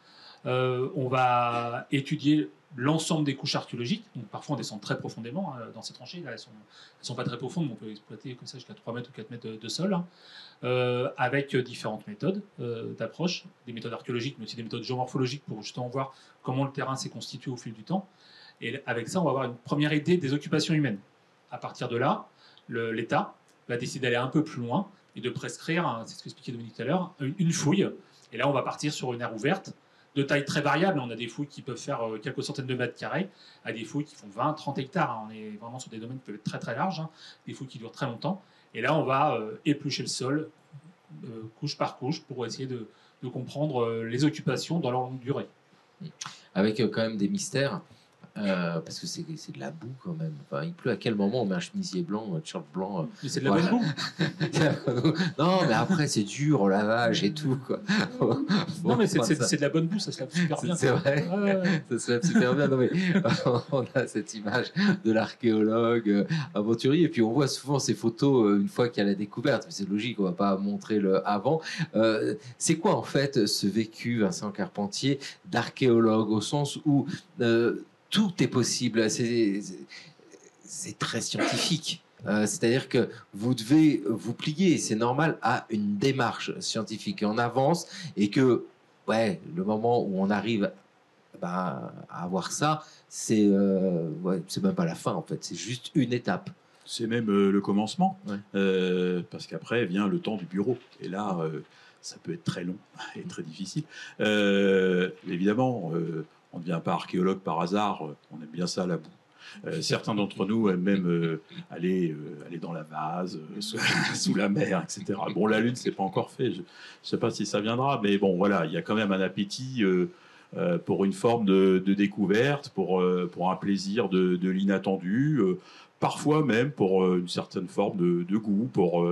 On va étudier l'ensemble des couches archéologiques. Donc, parfois, on descend très profondément dans ces tranchées. Là, elles sont pas très profondes, mais on peut exploiter comme ça jusqu'à 3 mètres ou 4 mètres de sol, avec différentes méthodes d'approche, des méthodes archéologiques, mais aussi des méthodes géomorphologiques pour justement voir comment le terrain s'est constitué au fil du temps. Et avec ça, on va avoir une première idée des occupations humaines. À partir de là, l'État va décider d'aller un peu plus loin et de prescrire, c'est ce qu'expliquait Dominique tout à l'heure, une fouille. Et là, on va partir sur une aire ouverte de taille très variable. On a des fouilles qui peuvent faire quelques centaines de mètres carrés, à des fouilles qui font 20, 30 hectares. On est vraiment sur des domaines qui peuvent être très très larges, des fouilles qui durent très longtemps. Et là, on va éplucher le sol, couche par couche, pour essayer de comprendre les occupations dans leur longue durée. Avec quand même des mystères. Parce que c'est de la boue quand même. Enfin, il pleut à quel moment on met un chemisier blanc, un t-shirt blanc. Mais c'est de la bonne boue. Non, mais après c'est dur au lavage et tout quoi. Non, mais c'est de la bonne boue, ça se lave super bien. C'est vrai, ça se lave super bien. Non, mais on a cette image de l'archéologue aventurier, et puis on voit souvent ces photos une fois qu'il y a la découverte. Mais c'est logique, on va pas montrer le avant. C'est quoi en fait ce vécu, Vincent Carpentier, d'archéologue au sens où tout est possible, c'est très scientifique. C'est-à-dire que vous devez vous plier, c'est normal, à une démarche scientifique. Et on avance, et que le moment où on arrive à avoir ça, c'est même pas la fin en fait, c'est juste une étape. C'est même le commencement, parce qu'après vient le temps du bureau. Et là, ça peut être très long et très difficile. Évidemment, on ne devient pas archéologue par hasard, on aime bien ça, la boue. Certains d'entre nous aiment même aller dans la vase, sous la mer, etc. Bon, la Lune, c'est pas encore fait, je ne sais pas si ça viendra, mais bon, voilà, il y a quand même un appétit pour une forme de découverte, pour un plaisir de l'inattendu, parfois même pour une certaine forme de goût, pour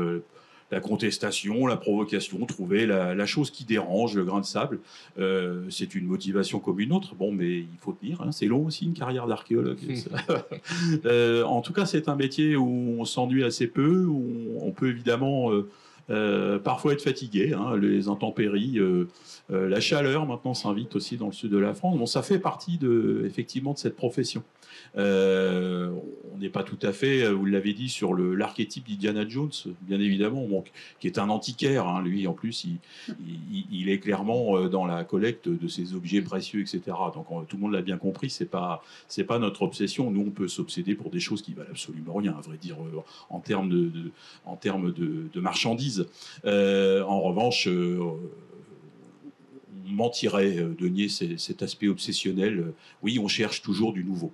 la contestation, la provocation, trouver la chose qui dérange, le grain de sable. C'est une motivation comme une autre. Bon, mais il faut tenir. C'est long aussi, une carrière d'archéologue. En tout cas, c'est un métier où on s'ennuie assez peu, où on peut évidemment parfois être fatigué. Les intempéries, la chaleur, maintenant, s'invite aussi dans le sud de la France. Bon, ça fait partie effectivement de cette profession. On n'est pas tout à fait, vous l'avez dit, sur l'archétype d'Indiana Jones, bien évidemment, qui est un antiquaire. Lui, en plus, il est clairement dans la collecte de ces objets précieux, etc. Donc, tout le monde l'a bien compris, c'est pas notre obsession. Nous, on peut s'obséder pour des choses qui valent absolument rien, à vrai dire, en termes de marchandises. En revanche, on mentirait de nier cet aspect obsessionnel. Oui, on cherche toujours du nouveau.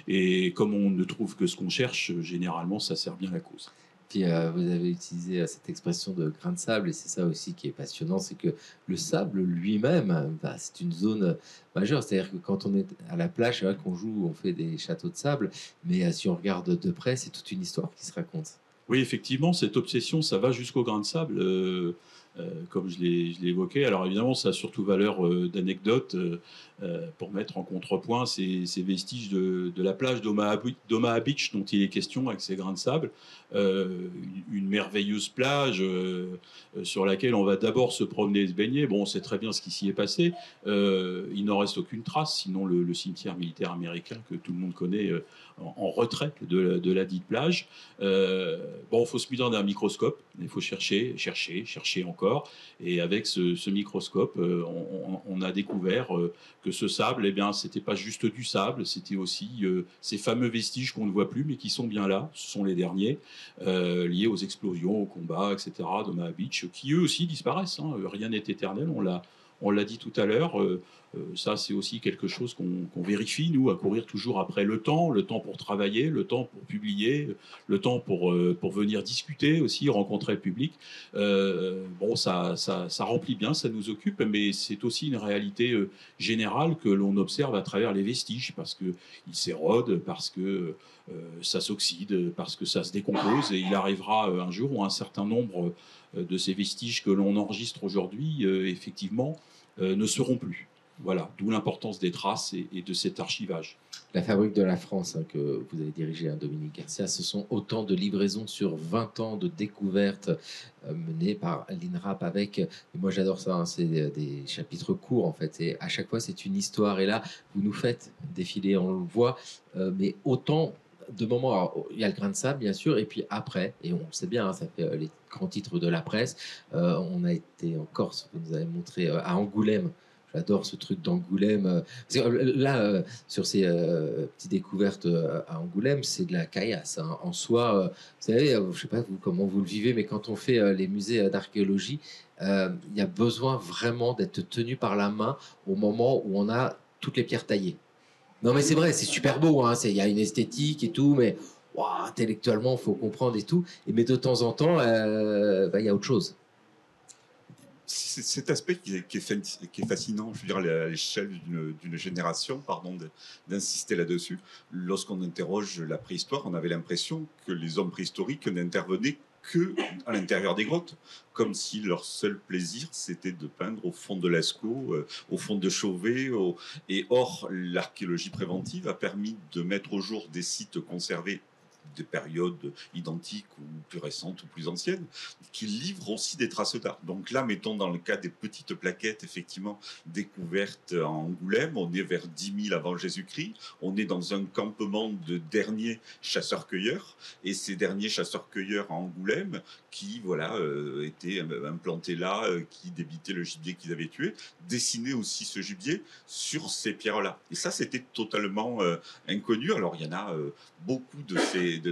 Et comme on ne trouve que ce qu'on cherche, généralement, ça sert bien la cause. Puis vous avez utilisé cette expression de grain de sable, et c'est ça aussi qui est passionnant, c'est que le sable lui-même, c'est une zone majeure. C'est-à-dire que quand on est à la plage, c'est vrai qu'on joue, on fait des châteaux de sable, mais si on regarde de près, c'est toute une histoire qui se raconte. Oui, effectivement, cette obsession, ça va jusqu'au grain de sable. comme je l'ai évoqué. Alors évidemment, ça a surtout valeur d'anecdote pour mettre en contrepoint ces vestiges de la plage d'Omaha Beach dont il est question avec ses grains de sable. Une merveilleuse plage sur laquelle on va d'abord se promener et se baigner. Bon, on sait très bien ce qui s'y est passé. Il n'en reste aucune trace, sinon le cimetière militaire américain que tout le monde connaît en retrait de la dite plage. Bon, il faut se muer dans un microscope, il faut chercher encore. Et avec ce microscope, on a découvert que ce sable, eh bien, c'était pas juste du sable, c'était aussi ces fameux vestiges qu'on ne voit plus, mais qui sont bien là. Ce sont les derniers, liés aux explosions, aux combats, etc. d'Omaha Beach, qui eux aussi disparaissent. Hein. Rien n'est éternel, on l'a dit tout à l'heure. Ça, c'est aussi quelque chose qu'on vérifie, nous, à courir toujours après le temps pour travailler, le temps pour publier, le temps pour venir discuter aussi, rencontrer le public. Bon, ça remplit bien, ça nous occupe, mais c'est aussi une réalité générale que l'on observe à travers les vestiges, parce qu'ils s'érodent, parce que ça s'oxyde, parce que ça se décompose, et il arrivera un jour où un certain nombre de ces vestiges que l'on enregistre aujourd'hui, effectivement, ne seront plus. Voilà, d'où l'importance des traces et de cet archivage. La Fabrique de la France, hein, que vous avez dirigé, hein, Dominique Garcia, ce sont autant de livraisons sur 20 ans de découvertes menées par l'INRAP avec, moi j'adore ça, hein, c'est des chapitres courts en fait, et à chaque fois c'est une histoire, et là vous nous faites défiler, on le voit, mais autant de moments, alors, il y a le grain de sable bien sûr, et puis après, et on le sait bien, hein, ça fait les grands titres de la presse, on a été en Corse, vous nous avez montré à Angoulême. J'adore ce truc d'Angoulême. Parce que, là, sur ces petites découvertes à Angoulême, c'est de la caillasse. Hein. En soi, vous savez, je ne sais pas vous, comment vous le vivez, mais quand on fait les musées d'archéologie, il y a besoin vraiment d'être tenu par la main au moment où on a toutes les pierres taillées. Non, mais c'est vrai, c'est super beau. Hein. Il y a une esthétique et tout, mais wow, intellectuellement, il faut comprendre et tout. Mais de temps en temps, il y a autre chose. C'est cet aspect qui est fascinant, je veux dire, à l'échelle d'une génération, pardon d'insister là-dessus. Lorsqu'on interroge la préhistoire, on avait l'impression que les hommes préhistoriques n'intervenaient que à l'intérieur des grottes, comme si leur seul plaisir c'était de peindre au fond de Lascaux, au fond de Chauvet. Et or, l'archéologie préventive a permis de mettre au jour des sites conservés des périodes identiques ou plus récentes ou plus anciennes, qui livrent aussi des traces d'art. Donc là, mettons dans le cas des petites plaquettes, effectivement, découvertes à Angoulême, on est vers 10 000 avant Jésus-Christ, on est dans un campement de derniers chasseurs-cueilleurs, et ces derniers chasseurs-cueilleurs à Angoulême, qui voilà, étaient implantés là, qui débitaient le gibier qu'ils avaient tué, dessinaient aussi ce gibier sur ces pierres-là. Et ça, c'était totalement inconnu. Alors, il y en a beaucoup de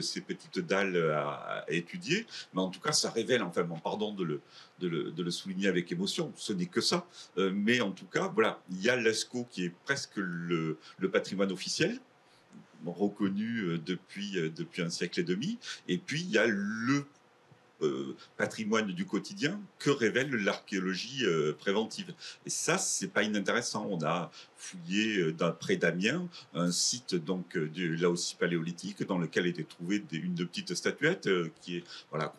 ces petites dalles à étudier, mais en tout cas, ça révèle, enfin, bon, pardon de le souligner avec émotion, ce n'est que ça. Mais en tout cas, voilà, il y a Lascaux qui est presque le patrimoine officiel, reconnu depuis un siècle et demi, et puis il y a le patrimoine du quotidien que révèle l'archéologie préventive. Et ça, c'est pas inintéressant. On a fouillé près d'Amiens un site donc là aussi paléolithique dans lequel était trouvée une de petites statuettes qui est voilà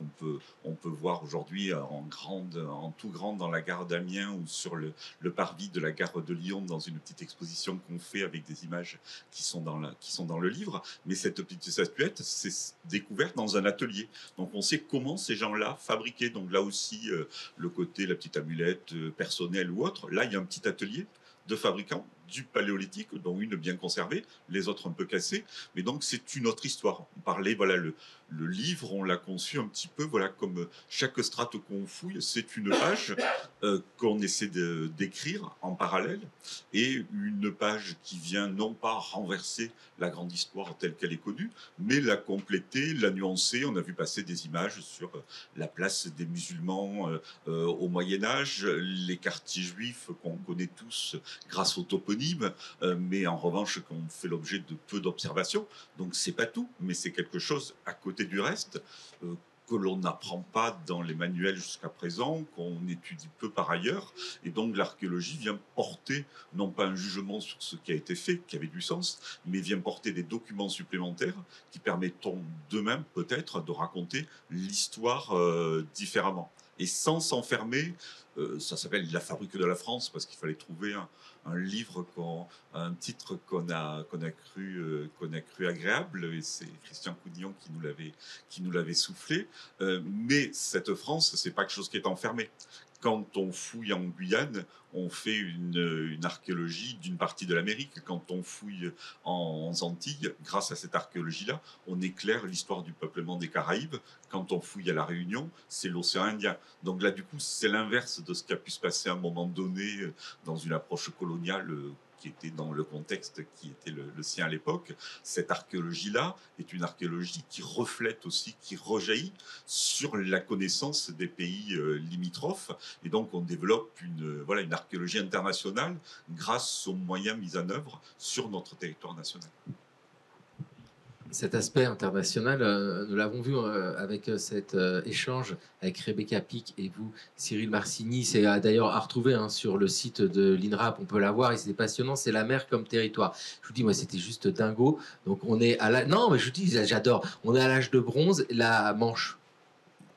on peut voir aujourd'hui en tout grand dans la gare d'Amiens ou sur le parvis de la gare de Lyon dans une petite exposition qu'on fait avec des images qui sont dans le livre. Mais cette petite statuette, c'est découverte dans un atelier. Donc on sait comment ces gens-là fabriquaient. Donc là aussi, le côté, la petite amulette personnelle ou autre, là il y a un petit atelier de fabricants du paléolithique, dont une bien conservée, les autres un peu cassées. Mais donc c'est une autre histoire. On parlait, voilà, le livre, on l'a conçu un petit peu, voilà, comme chaque strate qu'on fouille, c'est une page qu'on essaie d'écrire en parallèle, et une page qui vient non pas renverser la grande histoire telle qu'elle est connue, mais la compléter, la nuancer. On a vu passer des images sur la place des musulmans au Moyen-Âge, les quartiers juifs qu'on connaît tous grâce au toponyme, mais en revanche qu'on fait l'objet de peu d'observations. Donc c'est pas tout, mais c'est quelque chose à côté du reste que l'on n'apprend pas dans les manuels jusqu'à présent, qu'on étudie peu par ailleurs. Et donc l'archéologie vient porter, non pas un jugement sur ce qui a été fait, qui avait du sens, mais vient porter des documents supplémentaires qui permettront demain peut-être de raconter l'histoire différemment. et sans s'enfermer. Ça s'appelle La fabrique de la France parce qu'il fallait trouver un livre, un titre qu'on a cru agréable, et c'est Christian Coudillon qui nous l'avait soufflé. Mais cette France, c'est pas quelque chose qui est enfermé. Quand on fouille en Guyane, on fait une archéologie d'une partie de l'Amérique. Quand on fouille en Antilles, grâce à cette archéologie-là, on éclaire l'histoire du peuplement des Caraïbes. Quand on fouille à La Réunion, c'est l'océan Indien. Donc là, du coup, c'est l'inverse de ce qui a pu se passer à un moment donné dans une approche coloniale qui était dans le contexte qui était le sien à l'époque. Cette archéologie-là est une archéologie qui reflète aussi, qui rejaillit sur la connaissance des pays limitrophes. Et donc, on développe une archéologie internationale grâce aux moyens mis en œuvre sur notre territoire national. Cet aspect international, nous l'avons vu avec cet échange avec Rebecca Pic et vous, Cyril Marcigny. C'est d'ailleurs à retrouver sur le site de l'INRAP, on peut la voir et c'est passionnant. C'est la mer comme territoire. Je vous dis, moi, c'était juste dingo. Donc, on est à non, mais je vous dis, j'adore. On est à l'âge de bronze, la Manche.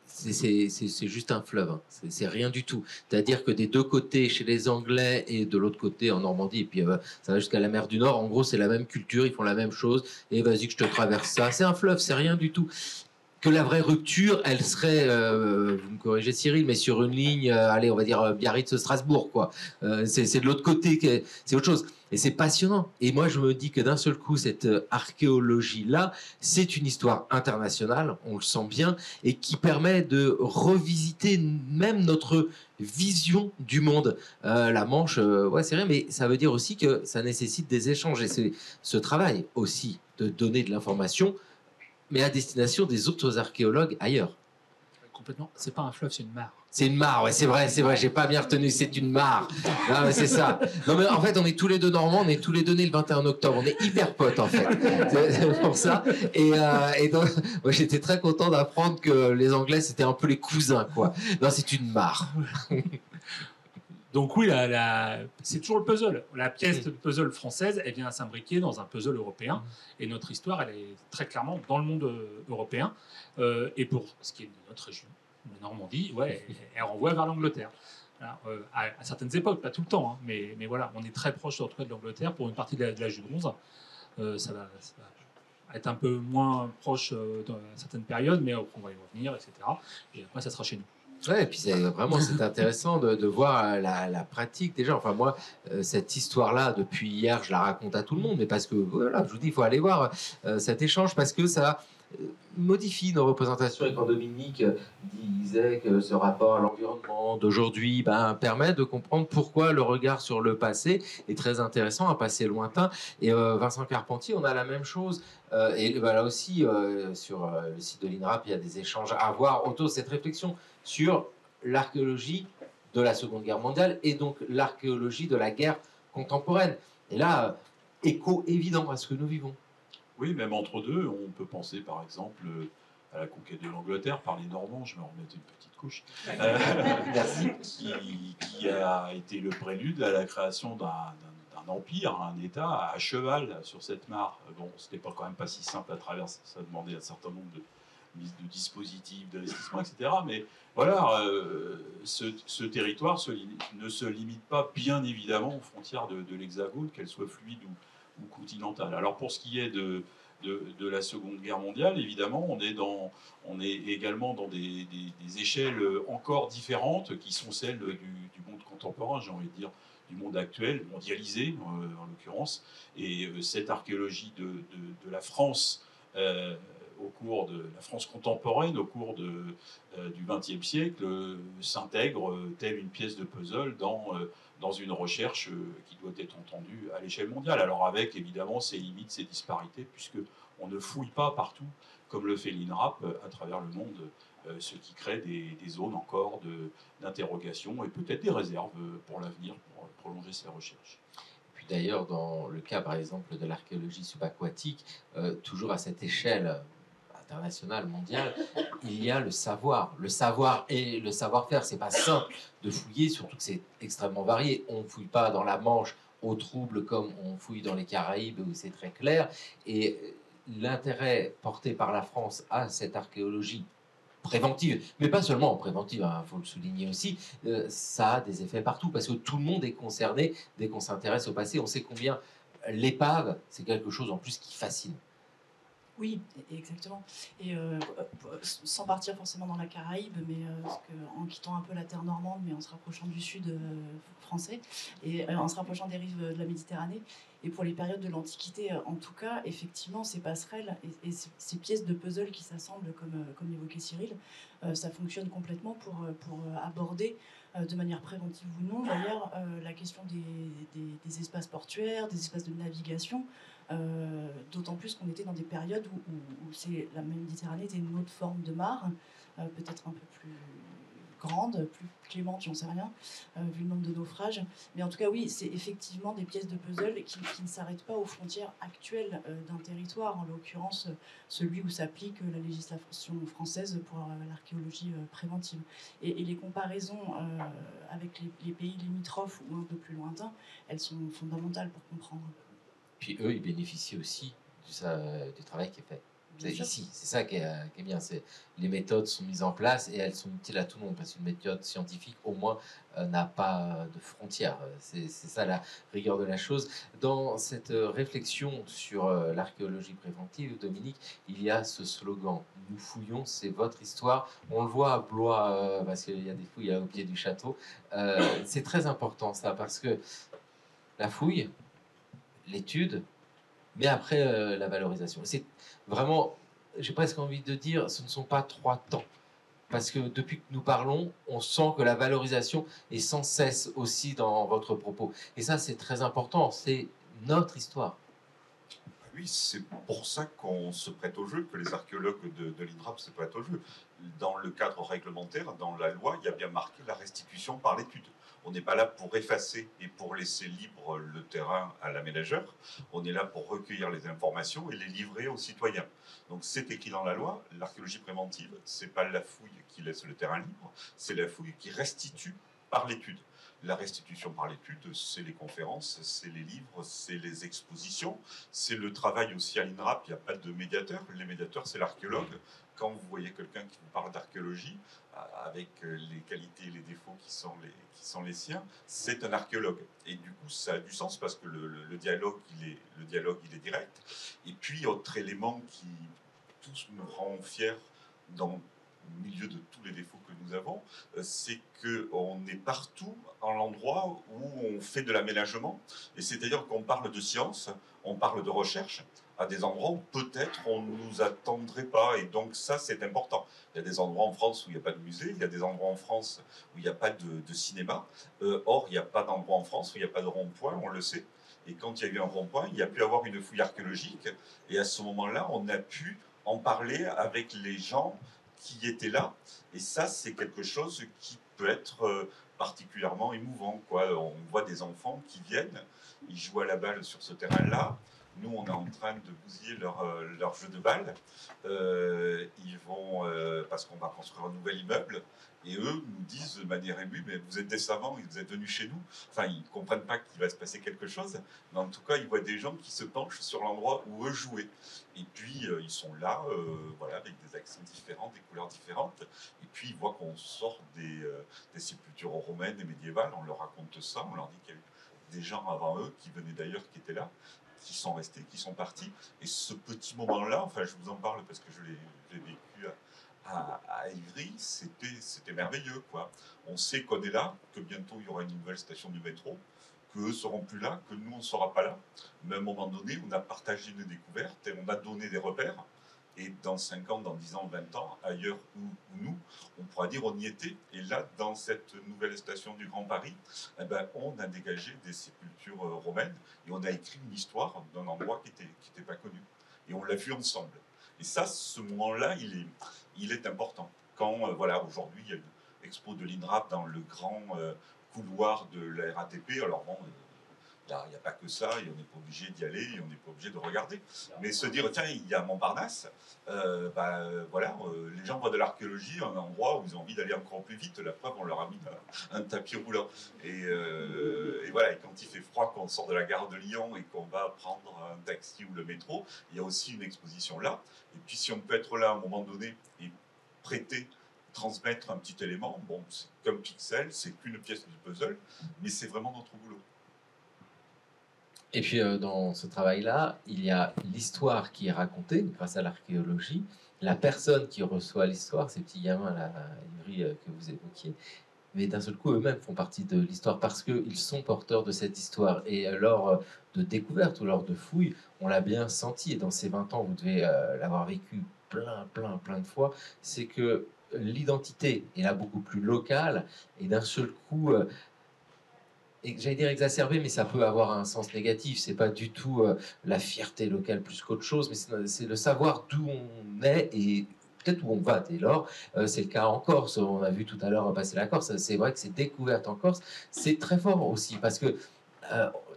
C'est juste un fleuve, hein. C'est rien du tout. C'est-à-dire que des deux côtés, chez les Anglais et de l'autre côté en Normandie, et puis ça va jusqu'à la mer du Nord, en gros c'est la même culture, ils font la même chose, et vas-y que je te traverse ça. C'est un fleuve, c'est rien du tout. Que la vraie rupture, elle serait, vous me corrigez Cyril, mais sur une ligne, allez, on va dire Biarritz-Strasbourg, quoi. C'est de l'autre côté, c'est autre chose. Et c'est passionnant. Et moi, je me dis que d'un seul coup, cette archéologie-là, c'est une histoire internationale, on le sent bien, et qui permet de revisiter même notre vision du monde. La Manche, ouais, c'est rien, mais ça veut dire aussi que ça nécessite des échanges. Et c'est ce travail aussi de donner de l'information, mais à destination des autres archéologues ailleurs. Complètement. C'est pas un fleuve, c'est une mare. C'est une mare, ouais, c'est vrai, j'ai pas bien retenu, c'est une mare. Non, mais c'est ça. Non, mais en fait, on est tous les deux normands, on est tous les deux nés le 21 octobre, on est hyper potes, en fait. C'est pour ça. Et donc, moi, j'étais très content d'apprendre que les Anglais, c'était un peu les cousins, quoi. Non, c'est une mare. Donc oui, c'est toujours le puzzle. La pièce de puzzle française, elle vient s'imbriquer dans un puzzle européen. Et notre histoire, elle est très clairement dans le monde européen. Et pour ce qui est de notre région, la Normandie, ouais, elle renvoie vers l'Angleterre. Voilà, à certaines époques, pas tout le temps, hein, mais voilà, on est très proche en tout cas de l'Angleterre pour une partie de l'âge du bronze. Ça va être un peu moins proche dans certaines périodes, mais on va y revenir, etc. Et après, ça sera chez nous. Ouais, et puis c'est intéressant de voir la pratique déjà. Enfin moi, cette histoire-là, depuis hier, je la raconte à tout le monde, mais parce que voilà, je vous dis, il faut aller voir cet échange parce que ça modifie nos représentations. Et quand Dominique disait que ce rapport à l'environnement d'aujourd'hui permet de comprendre pourquoi le regard sur le passé est très intéressant, un passé lointain. Et Vincent Carpentier, on a la même chose. Et là aussi, sur le site de l'INRAP, il y a des échanges à avoir autour de cette réflexion sur l'archéologie de la Seconde Guerre mondiale et donc l'archéologie de la guerre contemporaine. Et là, écho évident à ce que nous vivons. Oui, même entre deux, on peut penser par exemple à la conquête de l'Angleterre par les Normands, je me remettais une petite couche, qui a été le prélude à la création d'un empire, un État à cheval sur cette mare. Bon, c'était quand même pas si simple à traverser, ça demandait un certain nombre de dispositifs, d'investissement, etc. Mais voilà, ce territoire ne se limite pas, bien évidemment, aux frontières de l'Hexagone, qu'elles soient fluides ou continentales. Alors pour ce qui est de la Seconde Guerre mondiale, évidemment, on est également dans des échelles encore différentes, qui sont celles du monde contemporain, j'ai envie de dire, du monde actuel, mondialisé en l'occurrence. Et cette archéologie de la France, au cours de la France contemporaine, au cours du XXe siècle, s'intègre telle une pièce de puzzle dans une recherche qui doit être entendue à l'échelle mondiale. Alors avec évidemment ses limites, ses disparités, puisque on ne fouille pas partout, comme le fait l'INRAP à travers le monde, ce qui crée des zones encore d'interrogation et peut-être des réserves pour l'avenir, pour prolonger ces recherches. Puis d'ailleurs, dans le cas par exemple de l'archéologie subaquatique, toujours à cette échelle internationale, mondiale, il y a le savoir et le savoir-faire. C'est pas simple de fouiller, surtout que c'est extrêmement varié. On ne fouille pas dans la Manche au trouble comme on fouille dans les Caraïbes où c'est très clair. Et l'intérêt porté par la France à cette archéologie préventive, mais pas seulement préventive, il faut le souligner aussi, ça a des effets partout, parce que tout le monde est concerné dès qu'on s'intéresse au passé. On sait combien l'épave, c'est quelque chose en plus qui fascine. Oui, exactement. Et sans partir forcément dans la Caraïbe, mais en quittant un peu la terre normande, mais en se rapprochant du sud français, et en se rapprochant des rives de la Méditerranée, et pour les périodes de l'Antiquité, en tout cas, effectivement, ces passerelles et ces pièces de puzzle qui s'assemblent, comme évoquait Cyril, ça fonctionne complètement pour aborder de manière préventive ou non, d'ailleurs, la question des espaces portuaires, des espaces de navigation, d'autant plus qu'on était dans des périodes où la Méditerranée était une autre forme de mare, peut-être un peu plus grande, plus clémente, j'en sais rien, vu le nombre de naufrages. Mais en tout cas, oui, c'est effectivement des pièces de puzzle qui ne s'arrêtent pas aux frontières actuelles d'un territoire, en l'occurrence celui où s'applique la législation française pour l'archéologie préventive. Et les comparaisons avec les pays limitrophes ou un peu plus lointains, elles sont fondamentales pour comprendre. Puis eux, ils bénéficient aussi du travail qui est fait. Ici, c'est ça qui est bien. Les méthodes sont mises en place et elles sont utiles à tout le monde, parce qu'une méthode scientifique, au moins, n'a pas de frontières. C'est ça la rigueur de la chose. Dans cette réflexion sur l'archéologie préventive, Dominique, il y a ce slogan « Nous fouillons, c'est votre histoire ». On le voit à Blois, parce qu'il y a des fouilles au pied du château. C'est très important ça, parce que la fouille, l'étude, mais après la valorisation. C'est vraiment, j'ai presque envie de dire, ce ne sont pas trois temps. Parce que depuis que nous parlons, on sent que la valorisation est sans cesse aussi dans votre propos. Et ça, c'est très important, c'est notre histoire. Oui, c'est pour ça qu'on se prête au jeu, que les archéologues de l'INRAP se prêtent au jeu. Dans le cadre réglementaire, dans la loi, il y a bien marqué la restitution par l'étude. On n'est pas là pour effacer et pour laisser libre le terrain à l'aménageur. On est là pour recueillir les informations et les livrer aux citoyens. Donc c'est écrit dans la loi, l'archéologie préventive, c'est pas la fouille qui laisse le terrain libre, c'est la fouille qui restitue par l'étude. La restitution par l'étude, c'est les conférences, c'est les livres, c'est les expositions, c'est le travail aussi à l'INRAP. Il n'y a pas de médiateur. Les médiateurs, c'est l'archéologue. Quand vous voyez quelqu'un qui vous parle d'archéologie, avec les qualités et les défauts qui sont les siens, c'est un archéologue. Et du coup, ça a du sens parce que le dialogue, il est direct. Et puis, autre élément qui tous nous rend fiers dans au milieu de tous les défauts que nous avons, c'est qu'on est partout en l'endroit où on fait de l'aménagement, et c'est-à-dire qu'on parle de science, on parle de recherche, à des endroits où peut-être on ne nous attendrait pas, et donc ça c'est important. Il y a des endroits en France où il n'y a pas de musée, il y a des endroits en France où il n'y a pas de cinéma, or il n'y a pas d'endroit en France où il n'y a pas de rond-point, on le sait, et quand il y a eu un rond-point, il y a pu avoir une fouille archéologique, et à ce moment-là, on a pu en parler avec les gens qui étaient là. Et ça, c'est quelque chose qui peut être particulièrement émouvant, quoi. On voit des enfants qui viennent, ils jouent à la balle sur ce terrain-là. Nous, on est en train de bousiller leur jeu de balle. Ils vont, parce qu'on va construire un nouvel immeuble, et eux nous disent de manière émue, mais vous êtes des savants, vous êtes venus chez nous. Enfin, ils ne comprennent pas qu'il va se passer quelque chose, mais en tout cas, ils voient des gens qui se penchent sur l'endroit où eux jouaient. Et puis, ils sont là, voilà, avec des accents différents, des couleurs différentes. Et puis, ils voient qu'on sort des sépultures romaines et médiévales, on leur raconte ça, on leur dit qu'il y a eu des gens avant eux, qui venaient d'ailleurs, qui étaient là, qui sont restés, qui sont partis. Et ce petit moment-là, enfin, je vous en parle parce que je l'ai vécu à Ivry, c'était merveilleux, quoi. On sait qu'on est là, que bientôt il y aura une nouvelle station du métro, qu'eux seront plus là, que nous on ne sera pas là. Mais à un moment donné, on a partagé une découverte et on a donné des repères. Et dans 5 ans, dans 10 ans, 20 ans, ailleurs où nous, on pourra dire on y était. Et là, dans cette nouvelle station du Grand Paris, eh ben, on a dégagé des sépultures romaines et on a écrit une histoire d'un endroit qui était pas connu. Et on l'a vu ensemble. Et ça, ce moment-là, il est important. Quand, voilà, aujourd'hui, il y a une expo de l'INRAP dans le grand couloir de la RATP. Alors bon, il n'y a pas que ça, et on n'est pas obligé d'y aller, et on n'est pas obligé de regarder. Mais se dire, tiens, il y a Montparnasse, voilà, les gens voient de l'archéologie, un endroit où ils ont envie d'aller encore plus vite. La preuve, on leur a mis un tapis roulant. Et voilà, et quand il fait froid, qu'on sort de la gare de Lyon et qu'on va prendre un taxi ou le métro, il y a aussi une exposition là. Et puis si on peut être là à un moment donné et prêter, transmettre un petit élément. Bon, c'est comme pixel, c'est qu'une pièce du puzzle, mais c'est vraiment notre boulot. Et puis dans ce travail-là, il y a l'histoire qui est racontée grâce à l'archéologie, la personne qui reçoit l'histoire, ces petits gamins là, Ivry, que vous évoquiez, mais d'un seul coup eux-mêmes font partie de l'histoire parce qu'ils sont porteurs de cette histoire. Et lors de découverte ou lors de fouilles, on l'a bien senti, et dans ces 20 ans, vous devez l'avoir vécu plein de fois, c'est que l'identité est là beaucoup plus locale, et d'un seul coup... et j'allais dire exacerbé, mais ça peut avoir un sens négatif. C'est pas du tout la fierté locale plus qu'autre chose, mais c'est le savoir d'où on est et peut-être où on va dès lors. C'est le cas en Corse. On a vu tout à l'heure passer la Corse. C'est vrai que ces découvertes en Corse, c'est très fort aussi parce que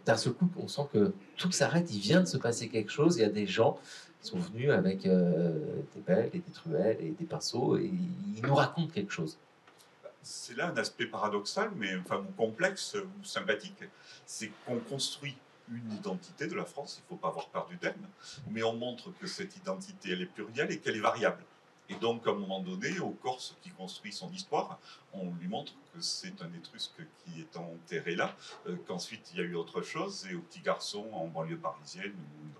d'un seul coup, on sent que tout s'arrête. Il vient de se passer quelque chose. Il y a des gens qui sont venus avec des pelles et des truelles et des pinceaux et ils nous racontent quelque chose. C'est là un aspect paradoxal, mais enfin ou complexe ou sympathique, c'est qu'on construit une identité de la France, il ne faut pas avoir peur du terme, mais on montre que cette identité, elle est plurielle et qu'elle est variable. Et donc, à un moment donné, au Corse qui construit son histoire, on lui montre que c'est un Étrusque qui est enterré là, qu'ensuite il y a eu autre chose, et au petit garçon en banlieue parisienne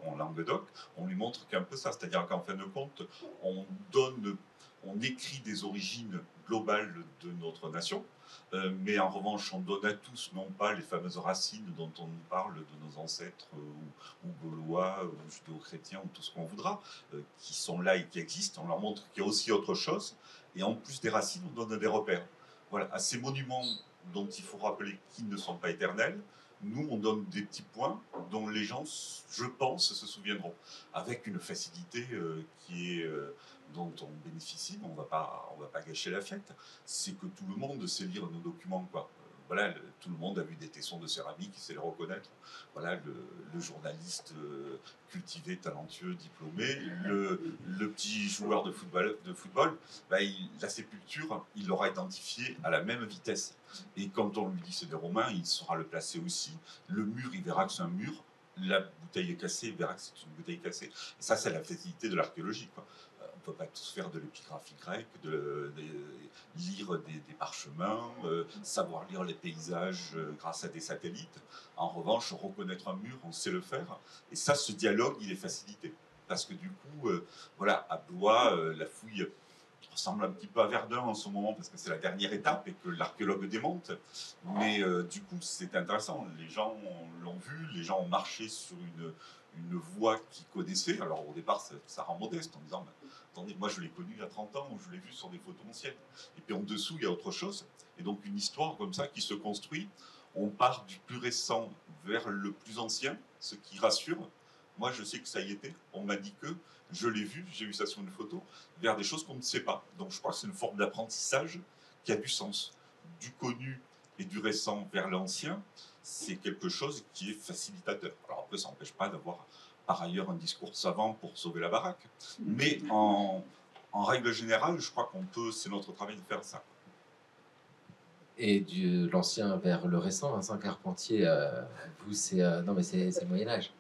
ou en Languedoc, on lui montre qu'un peu ça, c'est-à-dire qu'en fin de compte, on écrit des origines globales de notre nation, mais en revanche, on donne à tous, non pas les fameuses racines dont on nous parle de nos ancêtres, ou gaulois, ou judéo-chrétiens, ou tout ce qu'on voudra, qui sont là et qui existent. On leur montre qu'il y a aussi autre chose, et en plus des racines, on donne des repères. Voilà, à ces monuments dont il faut rappeler qu'ils ne sont pas éternels, nous, on donne des petits points dont les gens, je pense, se souviendront, avec une facilité qui est... dont on bénéficie, on va pas gâcher la fête, c'est que tout le monde sait lire nos documents, quoi. Voilà, tout le monde a vu des tessons de céramique, il sait les reconnaître. Voilà, le journaliste cultivé, talentueux, diplômé, le petit joueur de football, bah, la sépulture, il l'aura identifié à la même vitesse. Et quand on lui dit c'est des Romains, il saura le placer aussi. Le mur, il verra que c'est un mur. La bouteille est cassée, il verra que c'est une bouteille cassée. Et ça, c'est la facilité de l'archéologie, quoi. On ne peut pas tous faire de l'épigraphie grecque, lire des parchemins, savoir lire les paysages grâce à des satellites. En revanche, reconnaître un mur, on sait le faire. Et ça, ce dialogue, il est facilité. Parce que du coup, voilà, à Blois, la fouille ressemble un petit peu à Verdun en ce moment, parce que c'est la dernière étape et que l'archéologue démonte. Mais du coup, c'est intéressant. Les gens l'ont vu, les gens ont marché sur une voie qu'ils connaissaient. Alors au départ, ça rend modeste en disant attendez, moi je l'ai connu il y a 30 ans ou je l'ai vu sur des photos anciennes. Et puis en dessous, il y a autre chose. Et donc une histoire comme ça qui se construit. On part du plus récent vers le plus ancien, ce qui rassure. Moi, je sais que ça y était. On m'a dit que je l'ai vu, j'ai vu ça sur une photo, vers des choses qu'on ne sait pas. Donc je crois que c'est une forme d'apprentissage qui a du sens. Du connu et du récent vers l'ancien, c'est quelque chose qui est facilitateur. Alors après, ça n'empêche pas d'avoir par ailleurs un discours savant pour sauver la baraque. Mais en règle générale, je crois qu'on peut, c'est notre travail de faire ça. Et de l'ancien vers le récent, Vincent Carpentier, vous, c'est non, mais c'est le Moyen-Âge.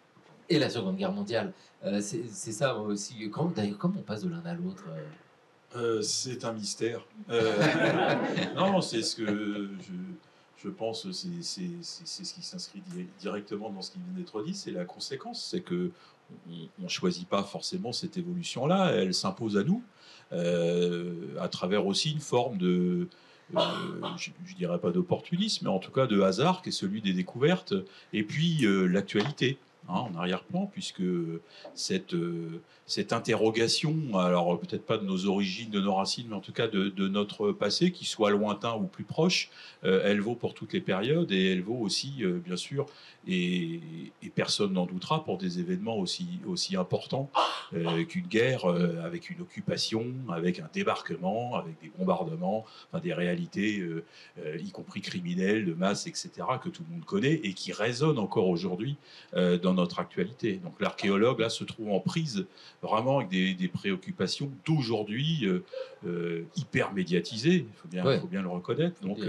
Et la Seconde Guerre mondiale. C'est ça aussi. D'ailleurs, comment on passe de l'un à l'autre C'est un mystère. Non, c'est ce que je pense, c'est ce qui s'inscrit directement dans ce qui vient d'être dit, c'est la conséquence. C'est que on ne choisit pas forcément cette évolution-là, elle s'impose à nous, à travers aussi une forme de... je dirais pas d'opportunisme, mais en tout cas de hasard, qui est celui des découvertes, et puis l'actualité. En arrière-plan, puisque cette interrogation, alors peut-être pas de nos origines, de nos racines, mais en tout cas de notre passé, qui soit lointain ou plus proche, elle vaut pour toutes les périodes et elle vaut aussi, bien sûr, et personne n'en doutera, pour des événements aussi importants qu'une guerre, avec une occupation, avec un débarquement, avec des bombardements, enfin des réalités, y compris criminelles, de masse, etc., que tout le monde connaît et qui résonnent encore aujourd'hui dans notre actualité. Donc l'archéologue, là, se trouve en prise vraiment avec des préoccupations d'aujourd'hui hyper médiatisées, il faut bien le reconnaître. Donc,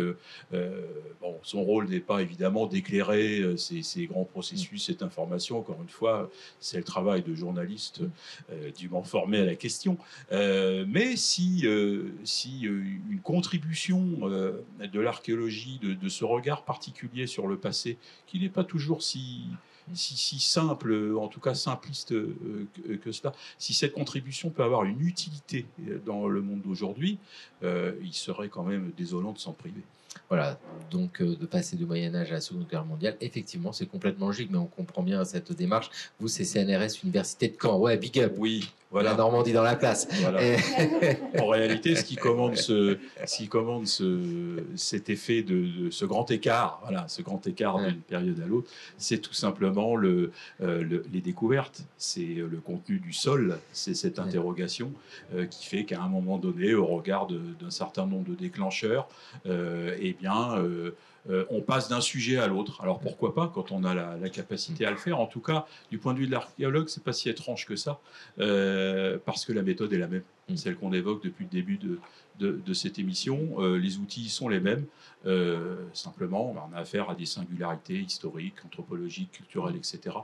bon, son rôle n'est pas évidemment d'éclairer ces grands processus, cette information. Encore une fois, c'est le travail de journalistes dûment formés à la question. Mais si une contribution de l'archéologie, de ce regard particulier sur le passé, qui n'est pas toujours si simple, en tout cas simpliste que cela, si cette contribution peut avoir une utilité dans le monde d'aujourd'hui, il serait quand même désolant de s'en priver. Voilà, donc de passer du Moyen-Âge à la Seconde Guerre mondiale, effectivement, c'est complètement logique, mais on comprend bien cette démarche. Vous, c'est CNRS, Université de Caen. Ouais, big up. Oui, voilà. La Normandie dans la place. Voilà. En réalité, ce qui commande cet effet de ce grand écart, d'une période à l'autre, c'est tout simplement les découvertes. C'est le contenu du sol, c'est cette interrogation qui fait qu'à un moment donné, au regard d'un certain nombre de déclencheurs, on passe d'un sujet à l'autre. Alors pourquoi pas quand on a la capacité à le faire. En tout cas, du point de vue de l'archéologue, c'est pas si étrange que ça, parce que la méthode est la même, celle qu'on évoque depuis le début de cette émission. Les outils sont les mêmes. Simplement, on a affaire à des singularités historiques, anthropologiques, culturelles, etc.,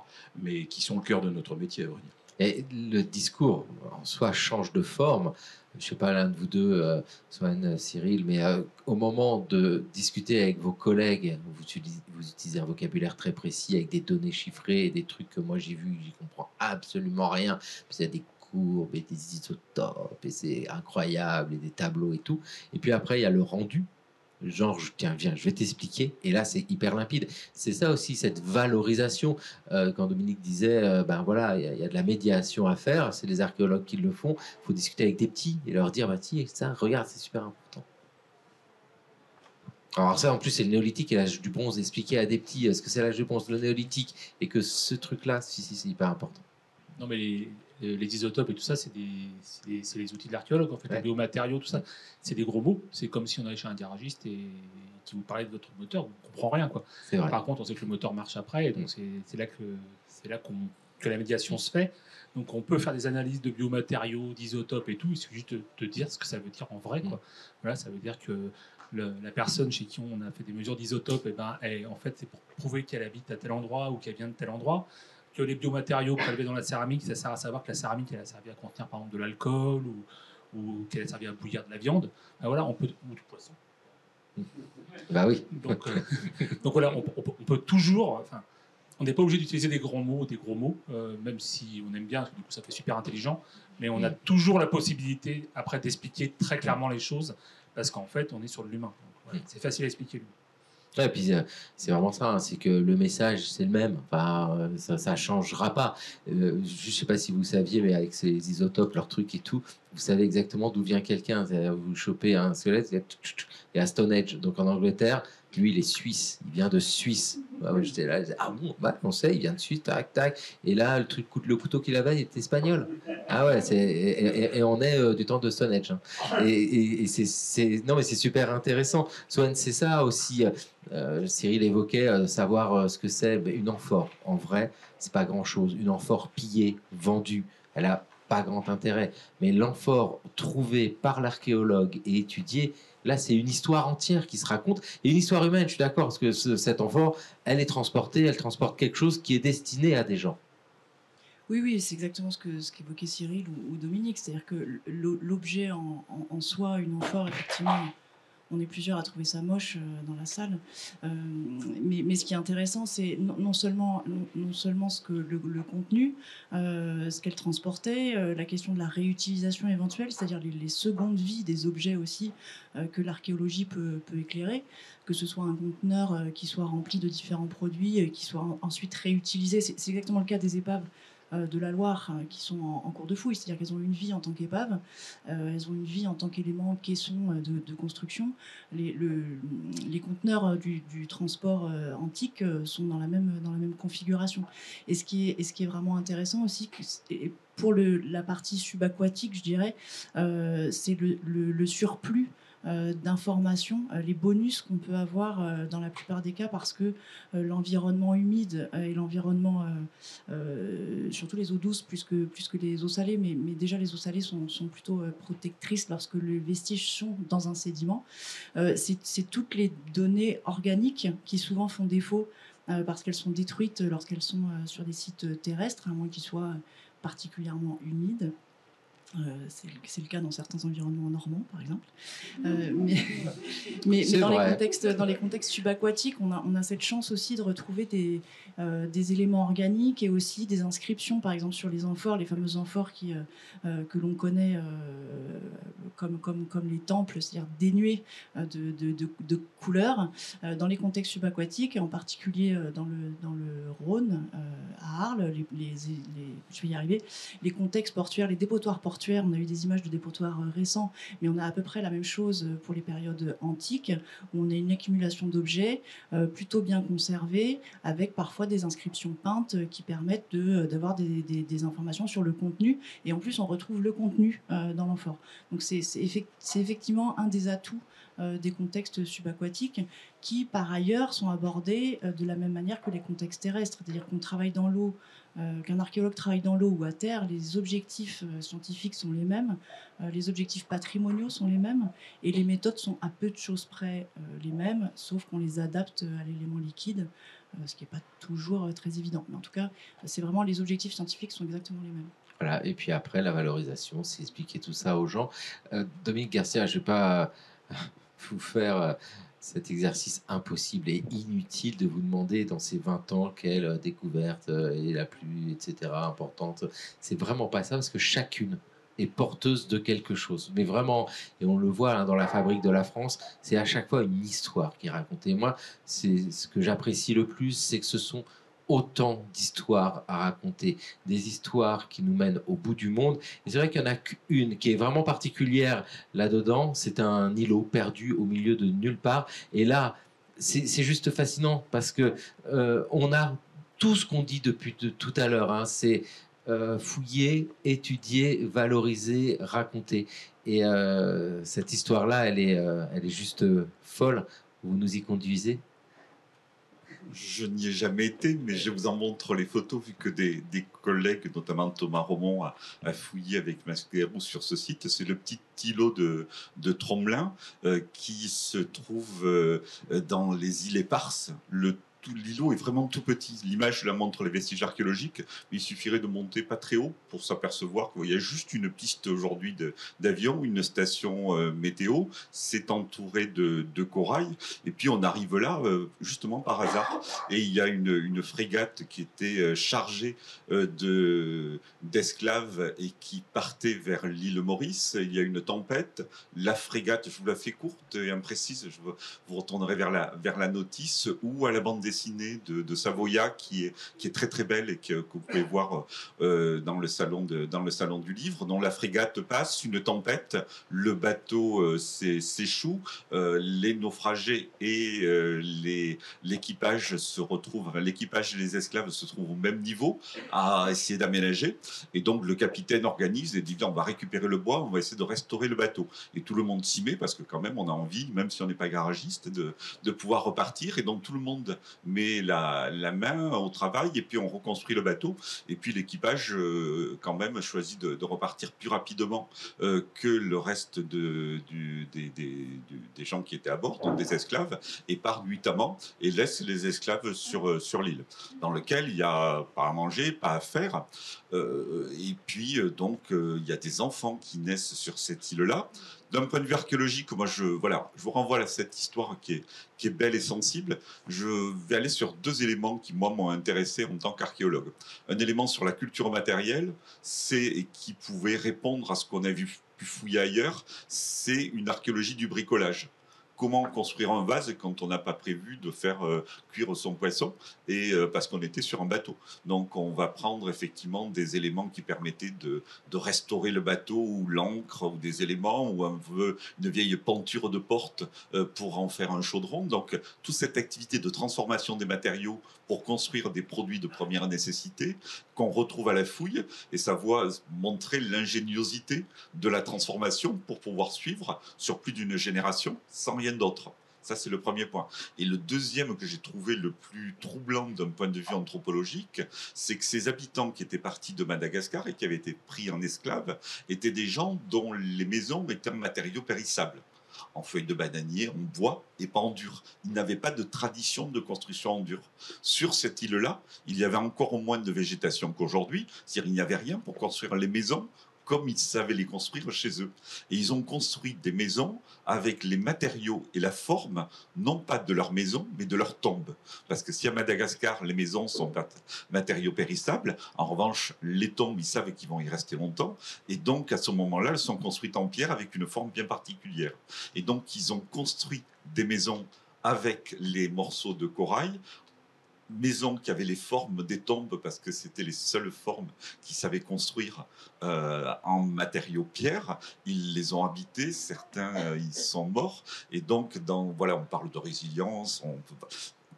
mais qui sont le cœur de notre métier, à vrai dire. Et le discours en soi change de forme. Je ne sais pas, l'un de vous deux, Swan, Cyril, mais au moment de discuter avec vos collègues, vous utilisez un vocabulaire très précis avec des données chiffrées et des trucs que moi j'ai vus, j'y comprends absolument rien. Puis il y a des courbes et des isotopes et c'est incroyable et des tableaux et tout. Et puis après, il y a le rendu. Genre, tiens, viens, je vais t'expliquer. Et là, c'est hyper limpide. C'est ça aussi, cette valorisation. Quand Dominique disait, ben voilà, il y a de la médiation à faire. C'est les archéologues qui le font. Il faut discuter avec des petits et leur dire, bah tiens, ça, regarde, c'est super important. Alors ça, en plus, c'est le néolithique et l'âge du bronze. Expliquer à des petits ce que c'est l'âge du bronze, le néolithique, et que ce truc-là, c'est hyper important. Non, mais les isotopes et tout ça, c'est les outils de l'archéologue, en fait. Les biomatériaux, tout ça, c'est des gros mots. C'est comme si on allait chez un garagiste et qui vous parlait de votre moteur, on ne comprend rien, quoi. Par contre, on sait que le moteur marche après, et donc c'est là que la médiation se fait. Donc on peut faire des analyses de biomatériaux, d'isotopes et tout, il suffit juste de te dire ce que ça veut dire en vrai, quoi. Voilà, ça veut dire que la personne chez qui on a fait des mesures d'isotopes, en fait, c'est pour prouver qu'elle habite à tel endroit ou qu'elle vient de tel endroit. Que les biomatériaux prélevés dans la céramique, ça sert à savoir que la céramique, elle a servi à contenir par exemple de l'alcool ou qu'elle a servi à bouillir de la viande. Ben voilà, ou du poisson. Bah oui. Donc voilà, on peut toujours. Enfin, on n'est pas obligé d'utiliser des grands mots, même si on aime bien, parce que du coup ça fait super intelligent. Mais on a toujours la possibilité après d'expliquer très clairement les choses, parce qu'en fait, on est sur de l'humain. Voilà, c'est facile à expliquer. Ouais, et puis c'est vraiment ça, hein, c'est que le message c'est le même, enfin, ça changera pas. Je ne sais pas si vous saviez, mais avec ces isotopes, leurs trucs et tout, vous savez exactement d'où vient quelqu'un. Vous chopez un squelette, et à Stonehenge, donc en Angleterre, lui il est suisse, il vient de Suisse. J'étais là, je disais, ah bon, bah, on sait, il vient de Suisse, tac, tac. Et là, le couteau qu'il avait, il était espagnol. Ah ouais, et on est du temps de Stonehenge. Hein. Et non, mais c'est super intéressant. Swan, c'est ça aussi. Cyril évoquait savoir ce que c'est une amphore. En vrai, c'est pas grand-chose. Une amphore pillée, vendue, elle a pas grand intérêt. Mais l'amphore trouvée par l'archéologue et étudiée, là, c'est une histoire entière qui se raconte. Et une histoire humaine, je suis d'accord, parce que cette amphore, elle est transportée, elle transporte quelque chose qui est destiné à des gens. Oui, c'est exactement ce qu'évoquait Cyril ou Dominique. C'est-à-dire que l'objet en soi, une amphore, effectivement, on est plusieurs à trouver ça moche dans la salle. Mais ce qui est intéressant, c'est non seulement ce que le contenu, ce qu'elle transportait, la question de la réutilisation éventuelle, c'est-à-dire les secondes vies des objets aussi que l'archéologie peut éclairer, que ce soit un conteneur qui soit rempli de différents produits, qui soit ensuite réutilisé. C'est exactement le cas des épaves de la Loire qui sont en cours de fouille, c'est-à-dire qu'elles ont une vie en tant qu'épave, elles ont une vie en tant qu'élément caisson de construction. Les conteneurs du transport antique sont dans la même configuration. Et ce qui est vraiment intéressant aussi, pour la partie subaquatique, je dirais, c'est le surplus d'informations, les bonus qu'on peut avoir dans la plupart des cas, parce que l'environnement humide et l'environnement, surtout les eaux douces plus que les eaux salées, mais déjà les eaux salées sont plutôt protectrices lorsque les vestiges sont dans un sédiment. C'est toutes les données organiques qui souvent font défaut parce qu'elles sont détruites lorsqu'elles sont sur des sites terrestres, à moins qu'ils soient particulièrement humides. C'est le cas dans certains environnements normands, par exemple. Mais dans les contextes subaquatiques, on a cette chance aussi de retrouver des éléments organiques et aussi des inscriptions, par exemple sur les amphores, les fameux amphores que l'on connaît comme les temples, c'est-à-dire dénués de couleurs. Dans les contextes subaquatiques, en particulier dans le Rhône, à Arles, je vais y arriver, les contextes portuaires, les dépotoirs portuaires, on a eu des images de dépotoirs récents, mais on a à peu près la même chose pour les périodes antiques, où on a une accumulation d'objets plutôt bien conservés, avec parfois des inscriptions peintes qui permettent d'avoir des informations sur le contenu, et en plus on retrouve le contenu dans l'amphore. Donc c'est effectivement un des atouts des contextes subaquatiques qui, par ailleurs, sont abordés de la même manière que les contextes terrestres, c'est-à-dire qu'on travaille dans l'eau, qu'un archéologue travaille dans l'eau ou à terre, les objectifs scientifiques sont les mêmes, les objectifs patrimoniaux sont les mêmes, et les méthodes sont à peu de choses près les mêmes, sauf qu'on les adapte à l'élément liquide, ce qui n'est pas toujours très évident. Mais en tout cas, c'est vraiment les objectifs scientifiques sont exactement les mêmes. Voilà, et puis après, la valorisation, c'est expliquer tout ça aux gens. Dominique Garcia, je ne vais pas vous faire cet exercice impossible et inutile de vous demander dans ces 20 ans quelle découverte est la plus, etc., importante. C'est vraiment pas ça, parce que chacune est porteuse de quelque chose. Mais vraiment, et on le voit hein, dans la fabrique de la France, c'est à chaque fois une histoire qui est racontée. Moi, c'est ce que j'apprécie le plus, c'est que ce sont autant d'histoires à raconter, des histoires qui nous mènent au bout du monde. Et c'est vrai qu'il n'y en a qu'une qui est vraiment particulière là-dedans, c'est un îlot perdu au milieu de nulle part. Et là, c'est juste fascinant parce que on a tout ce qu'on dit depuis tout à l'heure, hein, c'est fouiller, étudier, valoriser, raconter. Et cette histoire-là, elle est juste folle. Vous nous y conduisez? Je n'y ai jamais été, mais je vous en montre les photos, vu que des collègues, notamment Thomas Romont, a fouillé avec Masquerou sur ce site. C'est le petit îlot de Tromelin qui se trouve dans les îles Éparses. L'îlot est vraiment tout petit. L'image la montre les vestiges archéologiques. Il suffirait de monter pas très haut pour s'apercevoir qu'il y a juste une piste aujourd'hui d'avion, une station météo. C'est entouré de corail. Et puis on arrive là justement par hasard. Et il y a une frégate qui était chargée d'esclaves et qui partait vers l'île Maurice. Il y a une tempête. La frégate, je vous la fais courte et imprécise, vous retournerez vers la notice ou à la bande dessinée de Savoia qui est très très belle et que vous pouvez voir dans le salon du livre, dont la frégate passe, une tempête, le bateau s'échoue, les naufragés et l'équipage se retrouvent, enfin, l'équipage et les esclaves se trouvent au même niveau à essayer d'aménager, et donc le capitaine organise et dit on va récupérer le bois, on va essayer de restaurer le bateau, et tout le monde s'y met parce que quand même on a envie, même si on n'est pas garagiste, de pouvoir repartir, et donc tout le monde met la main au travail et puis on reconstruit le bateau, et puis l'équipage quand même choisit de repartir plus rapidement que le reste des gens qui étaient à bord, donc des esclaves, et part nuitamment et laisse les esclaves sur l'île, dans lequel il n'y a pas à manger, pas à faire, et puis donc il y a des enfants qui naissent sur cette île-là. D'un point de vue archéologique, moi je vous renvoie à cette histoire qui est belle et sensible. Je vais aller sur deux éléments qui, moi, m'ont intéressé en tant qu'archéologue. Un élément sur la culture matérielle, et qui pouvait répondre à ce qu'on a pu fouiller ailleurs, c'est une archéologie du bricolage. comment construire un vase quand on n'a pas prévu de faire cuire son poisson, et parce qu'on était sur un bateau. Donc on va prendre effectivement des éléments qui permettaient de restaurer le bateau, ou l'encre, ou des éléments, ou une vieille penture de porte pour en faire un chaudron. Donc toute cette activité de transformation des matériaux pour construire des produits de première nécessité qu'on retrouve à la fouille, et ça voit montrer l'ingéniosité de la transformation pour pouvoir suivre sur plus d'une génération sans rien d'autre. Ça, c'est le premier point. Et le deuxième que j'ai trouvé le plus troublant d'un point de vue anthropologique, c'est que ces habitants qui étaient partis de Madagascar et qui avaient été pris en esclaves étaient des gens dont les maisons étaient en matériaux périssables, en feuilles de bananier, en bois et pas en dur. Ils n'avaient pas de tradition de construction en dur. Sur cette île-là, il y avait encore moins de végétation qu'aujourd'hui, c'est-à-dire il n'y avait rien pour construire les maisons comme ils savaient les construire chez eux. Et ils ont construit des maisons avec les matériaux et la forme, non pas de leur maison, mais de leur tombe. Parce que si à Madagascar, les maisons sont matériaux périssables, en revanche, les tombes, ils savent qu'ils vont y rester longtemps. Et donc, à ce moment-là, elles sont construites en pierre avec une forme bien particulière. Et donc, ils ont construit des maisons avec les morceaux de corail, maisons qui avaient les formes des tombes, parce que c'était les seules formes qu'ils savaient construire en matériaux pierre. Ils les ont habitées, certains ils sont morts, et donc voilà, on parle de résilience.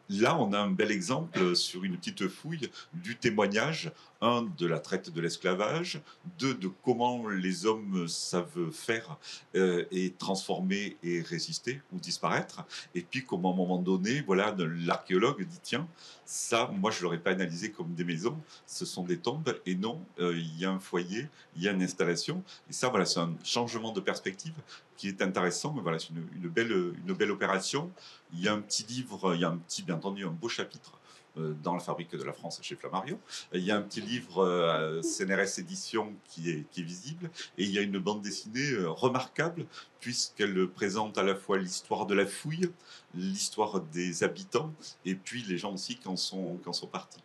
Là, on a un bel exemple sur une petite fouille du témoignage, un, de la traite de l'esclavage, deux, de comment les hommes savent faire et transformer et résister ou disparaître, et puis comment à un moment donné, voilà, l'archéologue dit tiens, ça, moi je ne l'aurais pas analysé comme des maisons, ce sont des tombes, et non, il y a un foyer, il y a une installation, et ça, voilà, c'est un changement de perspective qui est intéressant, mais voilà, c'est une belle opération. Il y a un petit livre, il y a bien entendu un beau chapitre dans la Fabrique de la France chez Flammarion. Il y a un petit livre CNRS Édition qui est visible, et il y a une bande dessinée remarquable puisqu'elle présente à la fois l'histoire de la fouille, l'histoire des habitants, et puis les gens aussi qui en sont partis.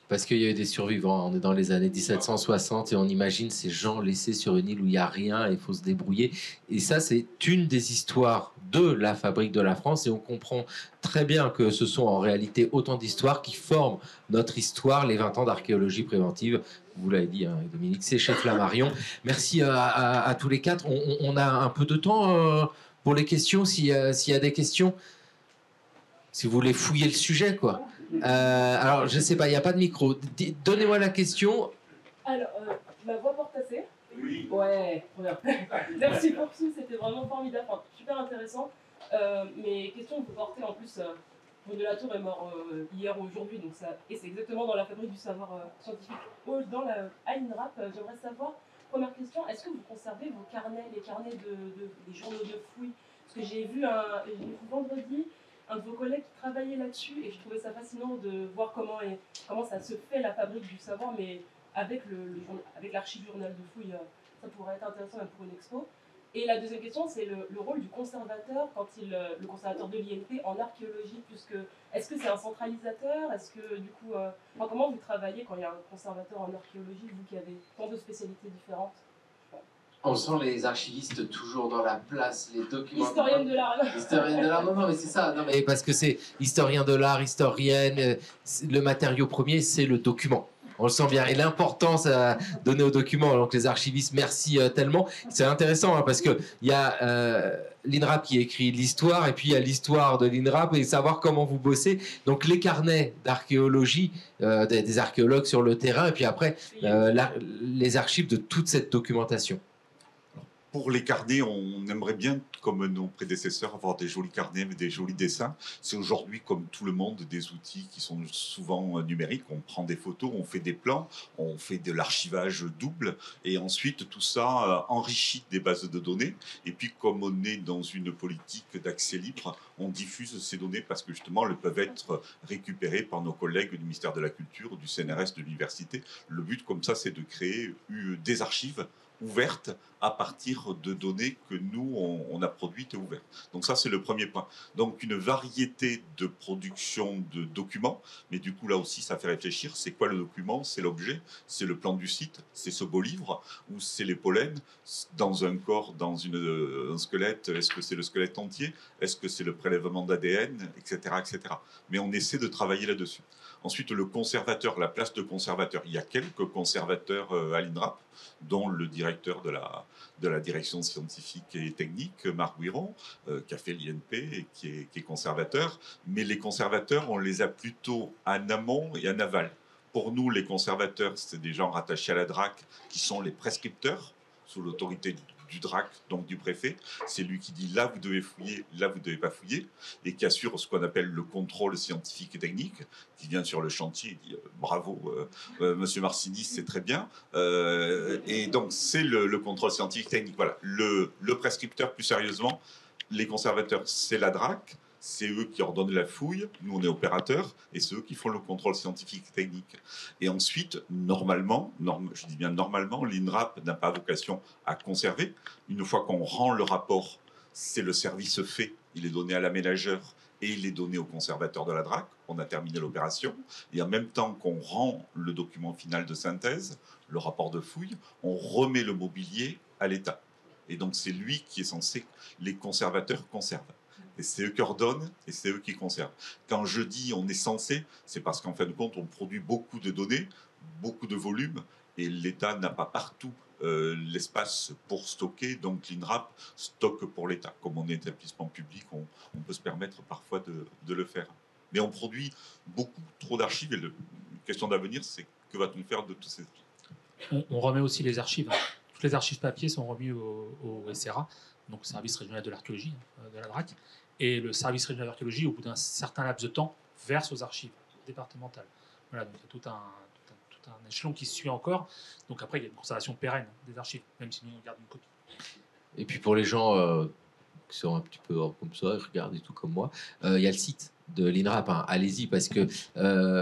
Parce qu'il y a eu des survivants. On est dans les années 1760 et on imagine ces gens laissés sur une île où il n'y a rien et il faut se débrouiller. Et ça, c'est une des histoires de la Fabrique de la France. Et on comprend très bien que ce sont en réalité autant d'histoires qui forment notre histoire, les 20 ans d'archéologie préventive. Vous l'avez dit, hein, Dominique, c'est chez Flammarion. Merci à tous les quatre. On a un peu de temps pour les questions, s'il y a des questions. Si vous voulez fouiller le sujet, quoi. Alors, je ne sais pas, il n'y a pas de micro. Donnez-moi la question. Alors, ma voix porte assez? Oui. Ouais, trop bien. Merci pour tout, c'était vraiment formidable, enfin, super intéressant. Mes questions vont porter en plus. Bruno de la Tour est mort hier ou aujourd'hui, donc et c'est exactement dans la Fabrique du savoir scientifique. À l'INRAP, j'aimerais savoir, première question, est-ce que vous conservez vos carnets, les carnets des journaux de fouilles? Parce que j'ai vu vendredi un de vos collègues qui travaillait là-dessus, et je trouvais ça fascinant de voir comment ça se fait la Fabrique du savoir, mais avec l'archive journal de fouilles, ça pourrait être intéressant même pour une expo. Et la deuxième question, c'est le rôle du conservateur le conservateur de l'INP en archéologie, est-ce que c'est un centralisateur? Est-ce que du coup, comment vous travaillez quand il y a un conservateur en archéologie, vous qui avez tant de spécialités différentes? On sent les archivistes toujours dans la place, les documents. Historienne de l'art. Historienne de l'art, non, mais c'est ça. Non, mais parce que c'est historien de l'art, historienne. Le matériau premier, c'est le document. On le sent bien. Et l'importance à donner au document. Donc les archivistes, merci tellement. C'est intéressant hein, parce qu'il y a l'INRAP qui écrit l'histoire et puis il y a l'histoire de l'INRAP et savoir comment vous bossez. Donc les carnets d'archéologie, des archéologues sur le terrain et puis après les archives de toute cette documentation. Pour les carnets, on aimerait bien, comme nos prédécesseurs, avoir des jolis carnets avec des jolis dessins. C'est aujourd'hui, comme tout le monde, des outils qui sont souvent numériques. On prend des photos, on fait des plans, on fait de l'archivage double, et ensuite tout ça enrichit des bases de données. Et puis, comme on est dans une politique d'accès libre, on diffuse ces données parce que justement, elles peuvent être récupérées par nos collègues du ministère de la Culture, du CNRS, de l'université. Le but, comme ça, c'est de créer des archives ouverte à partir de données que nous, on a produites et ouvertes. Donc ça, c'est le premier point. Donc une variété de production de documents, mais du coup, là aussi, ça fait réfléchir. C'est quoi le document? C'est l'objet, c'est le plan du site, c'est ce beau livre, ou c'est les pollens dans un corps, dans un squelette. Est-ce que c'est le squelette entier? Est-ce que c'est le prélèvement d'ADN, etc., etc. Mais on essaie de travailler là-dessus. Ensuite, le conservateur, la place de conservateur. Il y a quelques conservateurs à l'INRAP, dont le directeur de la direction scientifique et technique, Marc Guiron, qui a fait l'INP et qui est conservateur. Mais les conservateurs, on les a plutôt en amont et en aval. Pour nous, les conservateurs, c'est des gens rattachés à la DRAC qui sont les prescripteurs, sous l'autorité du DRAC, donc du préfet. C'est lui qui dit là vous devez fouiller, là vous ne devez pas fouiller, et qui assure ce qu'on appelle le contrôle scientifique et technique, qui vient sur le chantier et dit bravo monsieur Marcini, c'est très bien. Et donc c'est le contrôle scientifique et technique. Voilà. Le prescripteur, plus sérieusement, les conservateurs, c'est la DRAC. C'est eux qui ordonnent la fouille, nous on est opérateurs, et c'est eux qui font le contrôle scientifique et technique. Et ensuite, normalement, je dis bien normalement, l'INRAP n'a pas vocation à conserver. Une fois qu'on rend le rapport, c'est le service fait, il est donné à l'aménageur et il est donné au conservateur de la DRAC. On a terminé l'opération. Et en même temps qu'on rend le document final de synthèse, le rapport de fouille, on remet le mobilier à l'État. Et donc c'est lui qui est censé, les conservateurs conservent. Et c'est eux qui ordonnent et c'est eux qui conservent. Quand je dis on est censé, c'est parce qu'en fin de compte, on produit beaucoup de données, beaucoup de volume, et l'État n'a pas partout l'espace pour stocker. Donc l'INRAP stocke pour l'État. Comme on est établissement public, on peut se permettre parfois de le faire. Mais on produit beaucoup trop d'archives, et la question d'avenir, c'est que va-t-on faire de tous ces archives? On remet aussi les archives. Toutes les archives papier sont remises au SRA, donc Service régional de l'archéologie de la DRAC. Et le service régional d'archéologie, au bout d'un certain laps de temps, verse aux archives départementales. Voilà, donc il y a tout un échelon qui se suit encore. Donc après, il y a une conservation pérenne des archives, même si nous, on garde une copie. Et puis pour les gens qui sont un petit peu comme ça, ils regardent et tout comme moi, il y a le site de l'INRAP. Hein. Allez-y, parce que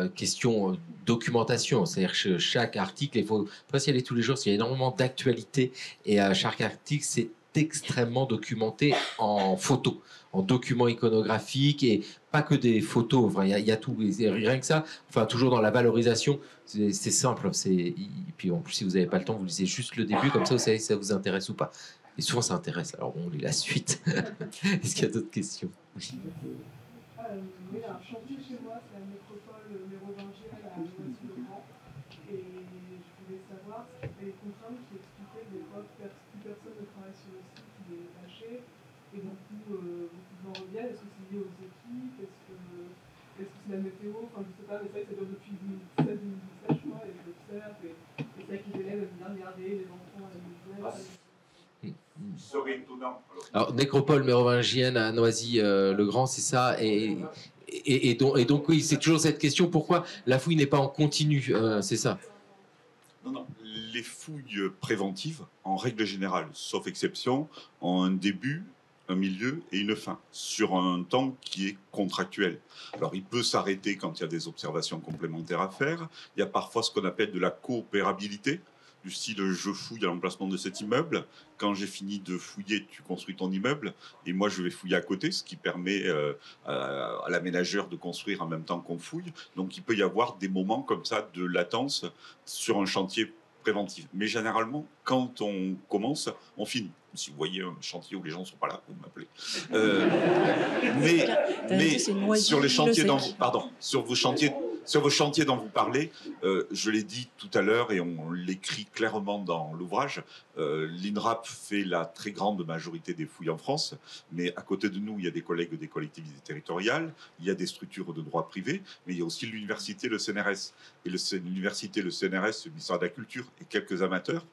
question documentation, c'est-à-dire que chaque article, il faut pas y aller tous les jours, parce qu'il y a énormément d'actualités, et chaque article, c'est extrêmement documenté en photos, en documents iconographiques, et pas que des photos. Enfin, il y a tout, et rien que ça. Enfin, toujours dans la valorisation, c'est simple. Et puis en plus, si vous n'avez pas le temps, vous lisez juste le début, comme ça, vous savez si ça vous intéresse ou pas. Et souvent, ça intéresse. Alors, on lit la suite. Est-ce qu'il y a d'autres questions? Oui, il y a un chantier chez moi, c'est la métropole mérovingienne à Noisy-le-Grand. Et je voulais savoir si tu avais des contraintes qui expliquaient que des fois, plus personne ne travaille sur le site, il est lâché. Et donc, beaucoup de gens reviennent. Est-ce que c'est lié aux équipes? Est-ce que c'est la météo? Enfin, je ne sais pas, mais ça dure depuis 2016, 2017, je crois, et je l'observe. Et c'est vrai que les élèves aiment bien regarder les enfants à la maison. Serait étonnant. Alors, nécropole mérovingienne à Noisy-le-Grand, c'est ça. Et donc, oui, c'est toujours cette question, pourquoi la fouille n'est pas en continu, c'est ça? Non. Les fouilles préventives, en règle générale, sauf exception, ont un début, un milieu et une fin, sur un temps qui est contractuel. Alors, il peut s'arrêter quand il y a des observations complémentaires à faire. Il y a parfois ce qu'on appelle de la coopérabilité, du style je fouille à l'emplacement de cet immeuble. Quand j'ai fini de fouiller, tu construis ton immeuble et moi je vais fouiller à côté, ce qui permet à l'aménageur de construire en même temps qu'on fouille. Donc il peut y avoir des moments comme ça de latence sur un chantier préventif. Mais généralement, quand on commence, on finit. Si vous voyez un chantier où les gens ne sont pas là, vous m'appelez. Mais sur les chantiers sur vos chantiers dont vous parlez, je l'ai dit tout à l'heure et on l'écrit clairement dans l'ouvrage, l'INRAP fait la très grande majorité des fouilles en France, mais à côté de nous, il y a des collègues des collectivités territoriales, il y a des structures de droit privé, mais il y a aussi l'université, le CNRS. Et l'université, le CNRS, le ministère de la Culture et quelques amateurs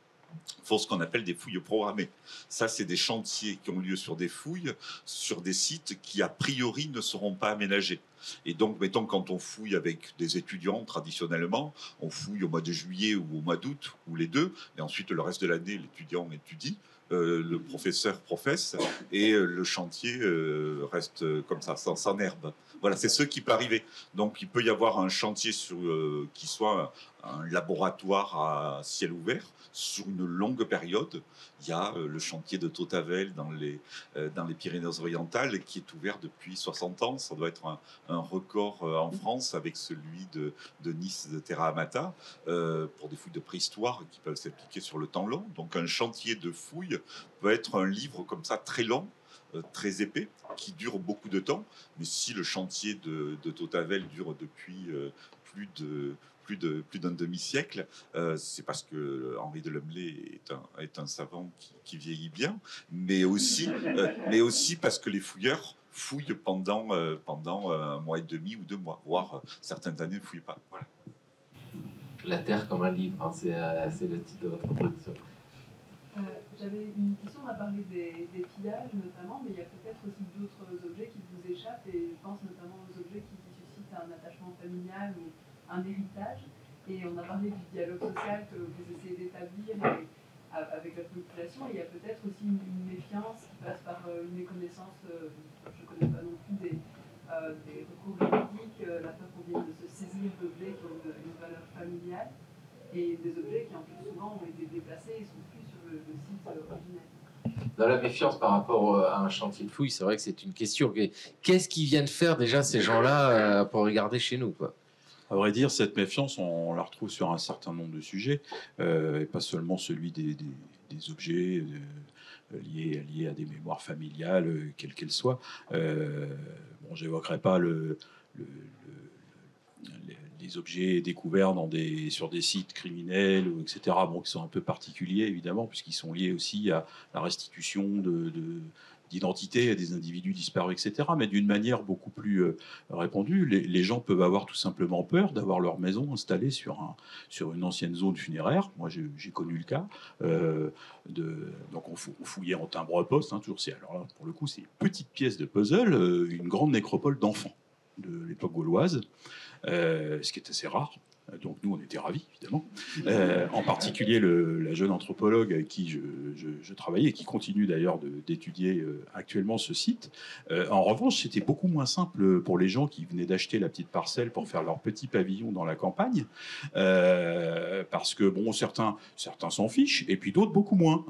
font ce qu'on appelle des fouilles programmées. Ça, c'est des chantiers qui ont lieu sur des fouilles, sur des sites qui, a priori, ne seront pas aménagés. Et donc, mettons, quand on fouille avec des étudiants, traditionnellement, on fouille au mois de juillet ou au mois d'août, ou les deux, et ensuite, le reste de l'année, l'étudiant étudie, le professeur professe, et le chantier reste comme ça, sans herbe. Voilà, c'est ce qui peut arriver. Donc, il peut y avoir un chantier qui soit un laboratoire à ciel ouvert sur une longue période. Il y a le chantier de Tautavel dans les Pyrénées-Orientales qui est ouvert depuis 60 ans. Ça doit être un record en France avec celui de Nice de Terra Amata pour des fouilles de préhistoire qui peuvent s'appliquer sur le temps long. Donc un chantier de fouilles peut être un livre comme ça très long, très épais, qui dure beaucoup de temps. Mais si le chantier de Tautavel dure depuis plus d'un demi-siècle, c'est parce que Henri de Lumley est un savant qui vieillit bien, mais aussi parce que les fouilleurs fouillent pendant un mois et demi ou 2 mois, voire certaines années ne fouillent pas. Voilà. La Terre comme un livre, hein, c'est le titre de votre production. J'avais une question, on a parlé des pillages notamment, mais il y a peut-être aussi d'autres objets qui vous échappent, et je pense notamment aux objets qui suscitent un attachement familial ou un héritage. Et on a parlé du dialogue social que vous essayez d'établir avec la population. Et il y a peut-être aussi une méfiance qui passe par une méconnaissance, je ne connais pas non plus, des recours juridiques, la peur qu'on vienne de se saisir d'objets qui ont une valeur familiale, et des objets qui en plus souvent ont été déplacés et sont plus sur le site originel. Dans la méfiance par rapport à un chantier de fouilles, c'est vrai que c'est une question. Qu'est-ce qu'ils viennent faire déjà ces gens-là pour regarder chez nous, quoi? À vrai dire, cette méfiance, on la retrouve sur un certain nombre de sujets, et pas seulement celui des objets liés à des mémoires familiales, quelles qu'elles soient. Bon, j'évoquerai pas les objets découverts sur des sites criminels, etc., bon, qui sont un peu particuliers, évidemment, puisqu'ils sont liés aussi à la restitution d'identité à des individus disparus, etc., mais d'une manière beaucoup plus répandue. Les gens peuvent avoir tout simplement peur d'avoir leur maison installée sur une ancienne zone funéraire. Moi, j'ai connu le cas. Donc, on fouillait en timbre-poste, hein, toujours. Alors là, pour le coup, c'est une petite pièce de puzzle, une grande nécropole d'enfants de l'époque gauloise, ce qui est assez rare. Donc nous, on était ravis, évidemment. En particulier la jeune anthropologue avec qui je travaillais, et qui continue d'ailleurs d'étudier actuellement ce site. En revanche, c'était beaucoup moins simple pour les gens qui venaient d'acheter la petite parcelle pour faire leur petit pavillon dans la campagne, parce que bon, certains s'en fichent, et puis d'autres beaucoup moins.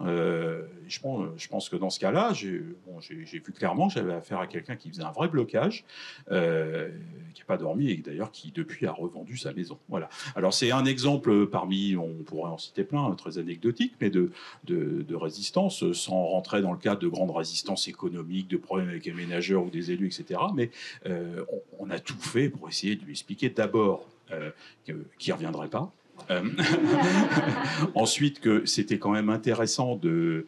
Je pense que dans ce cas-là, j'ai vu clairement que j'avais affaire à quelqu'un qui faisait un vrai blocage, qui n'a pas dormi, et d'ailleurs qui depuis a revendu sa maison. Voilà. Alors c'est un exemple parmi, on pourrait en citer plein, très anecdotique, mais de résistance, sans rentrer dans le cadre de grandes résistances économiques, de problèmes avec les ménageurs ou des élus, etc. Mais on a tout fait pour essayer de lui expliquer d'abord qu'il n'y reviendrait pas. Ensuite, que c'était quand même intéressant de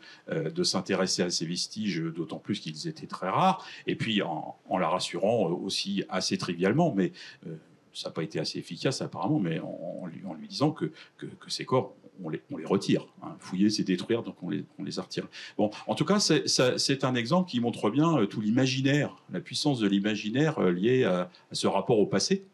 s'intéresser à ces vestiges, d'autant plus qu'ils étaient très rares, et puis en la rassurant aussi assez trivialement, mais ça n'a pas été assez efficace apparemment, mais en lui disant que ces corps, on les retire. Hein. Fouiller, c'est détruire, donc on les a retirés. Bon, en tout cas, c'est un exemple qui montre bien tout l'imaginaire, la puissance de l'imaginaire liée à ce rapport au passé,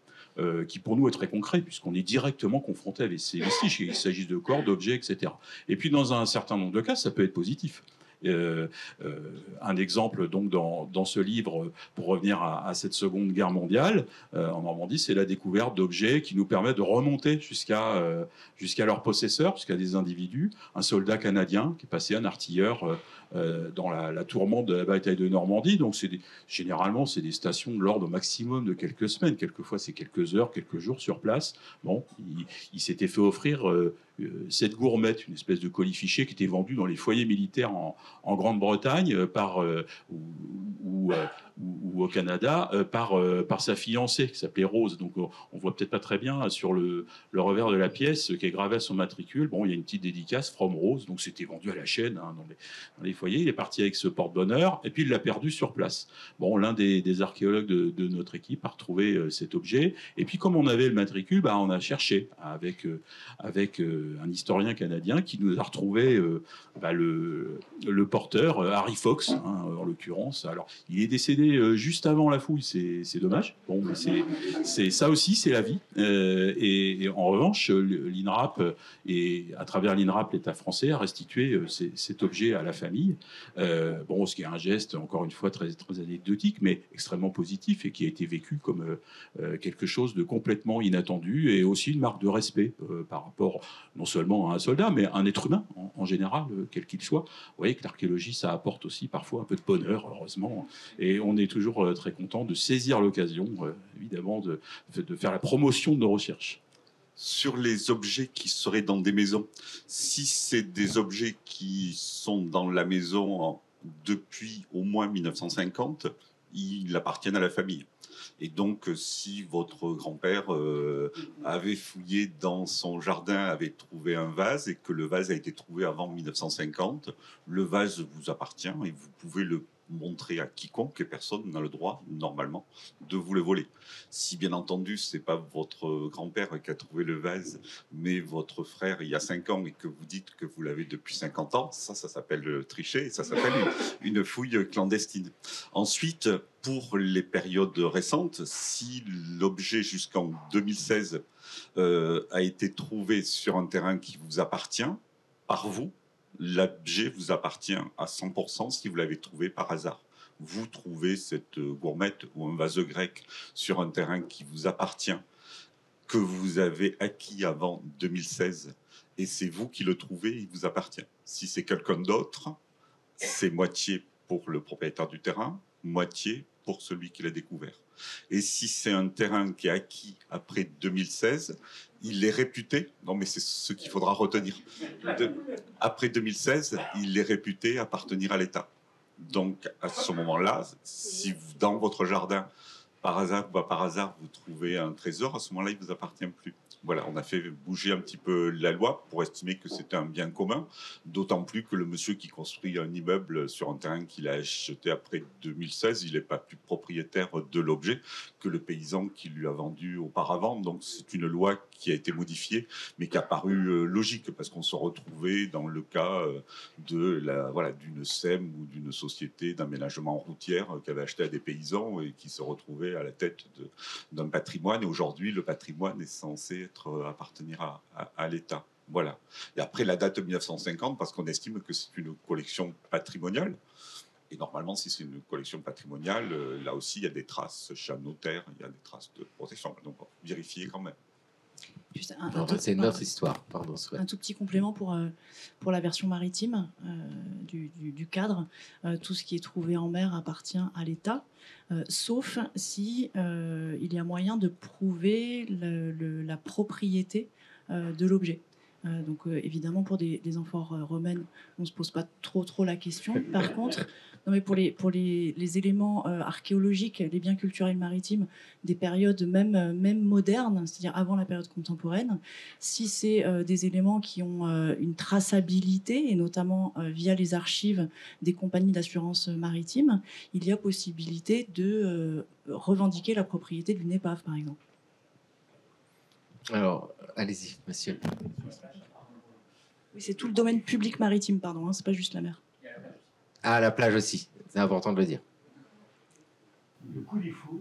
qui pour nous est très concret, puisqu'on est directement confronté avec ces vestiges, qu'il s'agisse de corps, d'objets, etc. Et puis dans un certain nombre de cas, ça peut être positif. Un exemple donc dans ce livre, pour revenir à cette Seconde Guerre mondiale en Normandie, c'est la découverte d'objets qui nous permettent de remonter jusqu'à leurs possesseurs, jusqu'à des individus. Un soldat canadien qui est passé, un artilleur, dans la tourmente de la bataille de Normandie. Donc généralement, c'est des stations de l'ordre au maximum de quelques semaines. Quelquefois, c'est quelques heures, quelques jours sur place. Bon, il s'était fait offrir cette gourmette, une espèce de colifichet qui était vendu dans les foyers militaires en Grande-Bretagne ou au Canada par sa fiancée qui s'appelait Rose. Donc on voit peut-être pas très bien sur le revers de la pièce qui est gravé à son matricule. Bon, il y a une petite dédicace From Rose, donc c'était vendu à la chaîne hein, dans les foyers. Il est parti avec ce porte-bonheur et puis il l'a perdu sur place. Bon, l'un des archéologues de notre équipe a retrouvé cet objet, et puis comme on avait le matricule, on a cherché avec un historien canadien qui nous a retrouvé le porteur, Harry Fox, hein, en l'occurrence. Alors, il est décédé arrivé juste avant la fouille, c'est dommage. Bon, mais ça aussi, c'est la vie. Et en revanche, l'INRAP, et à travers l'INRAP, l'État français a restitué cet objet à la famille. Bon, ce qui est un geste, encore une fois, très, très anecdotique, mais extrêmement positif et qui a été vécu comme quelque chose de complètement inattendu et aussi une marque de respect par rapport non seulement à un soldat, mais à un être humain en général, quel qu'il soit. Vous voyez que l'archéologie, ça apporte aussi parfois un peu de bonheur, heureusement. Et on est toujours très content de saisir l'occasion, évidemment, de faire la promotion de nos recherches. Sur les objets qui seraient dans des maisons, si c'est des objets qui sont dans la maison depuis au moins 1950, ils appartiennent à la famille. Et donc, si votre grand-père avait fouillé dans son jardin, avait trouvé un vase et que le vase a été trouvé avant 1950, le vase vous appartient et vous pouvez le montrer à quiconque et personne n'a le droit, normalement, de vous le voler. Si, bien entendu, c'est pas votre grand-père qui a trouvé le vase, mais votre frère il y a 5 ans et que vous dites que vous l'avez depuis 50 ans, ça s'appelle tricher et ça s'appelle une fouille clandestine. Ensuite, pour les périodes récentes, si l'objet jusqu'en 2016 a été trouvé sur un terrain qui vous appartient, par vous, l'objet vous appartient à 100% si vous l'avez trouvé par hasard. Vous trouvez cette gourmette ou un vase grec sur un terrain qui vous appartient, que vous avez acquis avant 2016, et c'est vous qui le trouvez, il vous appartient. Si c'est quelqu'un d'autre, c'est moitié pour le propriétaire du terrain, moitié pour celui qui l'a découvert. Et si c'est un terrain qui est acquis après 2016, il est réputé, non mais c'est ce qu'il faudra retenir, après 2016, il est réputé appartenir à l'État. Donc à ce moment-là, si vous, dans votre jardin, par hasard ou pas par hasard, vous trouvez un trésor, à ce moment-là, il ne vous appartient plus. Voilà, on a fait bouger un petit peu la loi pour estimer que c'était un bien commun, d'autant plus que le monsieur qui construit un immeuble sur un terrain qu'il a acheté après 2016, il n'est pas plus propriétaire de l'objet que le paysan qui lui a vendu auparavant. Donc c'est une loi qui a été modifiée, mais qui a paru logique, parce qu'on se retrouvait dans le cas d'une SEM ou d'une société d'aménagement routière qui avait acheté à des paysans et qui se retrouvait à la tête d'un patrimoine. Et aujourd'hui, le patrimoine est censé appartenir à l'État. Voilà. Et après la date de 1950, parce qu'on estime que c'est une collection patrimoniale. Et normalement, si c'est une collection patrimoniale, là aussi, il y a des traces chez un notaire, il y a des traces de protection. Donc, vérifiez quand même. C'est notre histoire. Pardon, un tout petit complément pour la version maritime du cadre. Tout ce qui est trouvé en mer appartient à l'État, sauf si il y a moyen de prouver la propriété de l'objet. Donc évidemment pour des amphores romaines, on ne se pose pas trop la question. Par contre, non mais pour les éléments archéologiques, les biens culturels maritimes, des périodes même modernes, c'est-à-dire avant la période contemporaine, si c'est des éléments qui ont une traçabilité, et notamment via les archives des compagnies d'assurance maritime, il y a possibilité de revendiquer la propriété d'une épave, par exemple. Alors, allez-y, monsieur. Oui, c'est tout le domaine public maritime, pardon, hein, c'est pas juste la mer. Ah, la plage aussi, c'est important de le dire. Le coût des fouilles,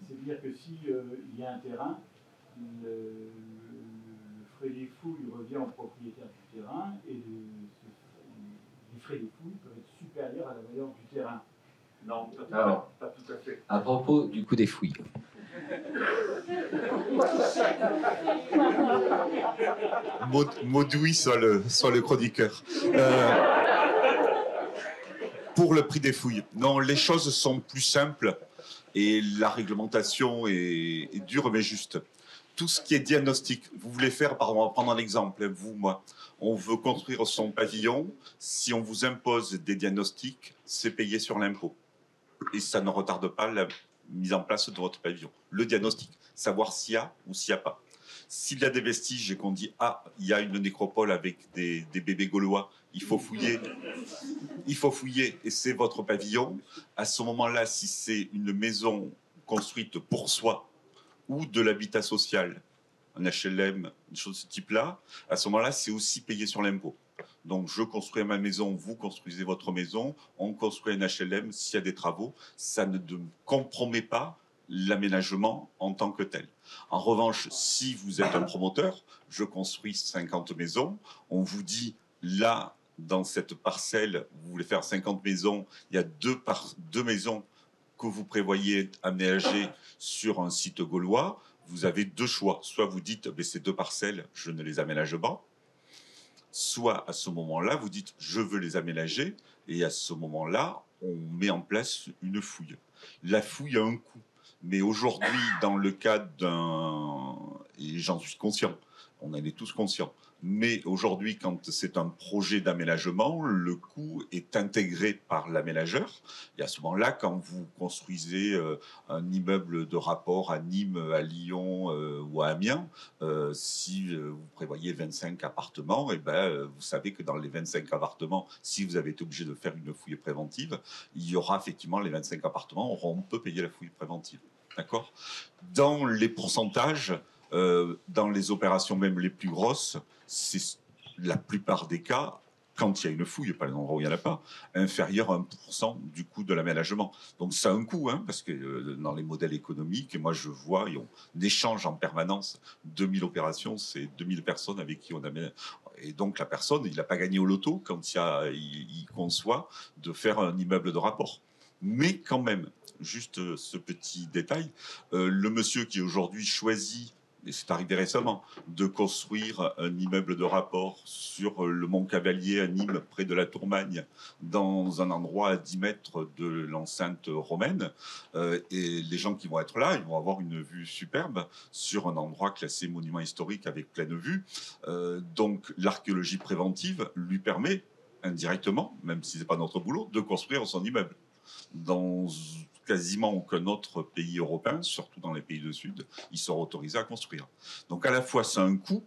c'est-à-dire que s'il y a un terrain, le frais des fouilles revient au propriétaire du terrain et les frais des fouilles peuvent être supérieurs à la valeur du terrain. Non, pas tout à fait. À propos du coût des fouilles. Maudoui soit le chroniqueur. Pour le prix des fouilles, non, les choses sont plus simples et la réglementation est dure mais juste. Tout ce qui est diagnostic, vous voulez faire, on va prendre un exemple, vous, moi, on veut construire son pavillon, si on vous impose des diagnostics, c'est payé sur l'impôt. Et ça ne retarde pas la mise en place de votre pavillon. Le diagnostic, savoir s'il y a ou s'il n'y a pas. S'il y a des vestiges et qu'on dit « Ah, il y a une nécropole avec des bébés gaulois, il faut fouiller et c'est votre pavillon », à ce moment-là, si c'est une maison construite pour soi ou de l'habitat social, un HLM, une chose de ce type-là, à ce moment-là, c'est aussi payé sur l'impôt. Donc, je construis ma maison, vous construisez votre maison, on construit un HLM s'il y a des travaux. Ça ne compromet pas l'aménagement en tant que tel. En revanche, si vous êtes un promoteur, je construis 50 maisons, on vous dit, là, dans cette parcelle, vous voulez faire 50 maisons, il y a deux maisons que vous prévoyez aménager sur un site gaulois, vous avez deux choix. Soit vous dites, ces deux parcelles, je ne les aménage pas. Soit à ce moment-là, vous dites, je veux les aménager. Et à ce moment-là, on met en place une fouille. La fouille a un coût. Mais aujourd'hui, dans le cadre d'un... Et j'en suis conscient, on en est tous conscients. Mais aujourd'hui, quand c'est un projet d'aménagement, le coût est intégré par l'aménageur. Et à ce moment-là, quand vous construisez un immeuble de rapport à Nîmes, à Lyon ou à Amiens, si vous prévoyez 25 appartements, et vous savez que dans les 25 appartements, si vous avez été obligé de faire une fouille préventive, il y aura effectivement les 25 appartements, on peut payer la fouille préventive. D'accord ? Dans les pourcentages, dans les opérations même les plus grosses, c'est la plupart des cas, quand il y a une fouille, pas les endroits où il n'y en a pas, inférieur à 1% du coût de l'aménagement. Donc ça a un coût, hein, parce que dans les modèles économiques, moi je vois, on échange en permanence 2000 opérations, c'est 2000 personnes avec qui on aménage. Et donc la personne, il n'a pas gagné au loto quand il conçoit de faire un immeuble de rapport. Mais quand même, juste ce petit détail, le monsieur qui aujourd'hui choisit, et c'est arrivé récemment, de construire un immeuble de rapport sur le Mont Cavalier à Nîmes, près de la Tourmagne, dans un endroit à 10 mètres de l'enceinte romaine. Et les gens qui vont être là, ils vont avoir une vue superbe sur un endroit classé monument historique avec pleine vue. Donc l'archéologie préventive lui permet, indirectement, même si ce n'est pas notre boulot, de construire son immeuble. Dans quasiment aucun autre pays européen, surtout dans les pays du Sud, ils seront autorisés à construire. Donc à la fois, c'est un coût,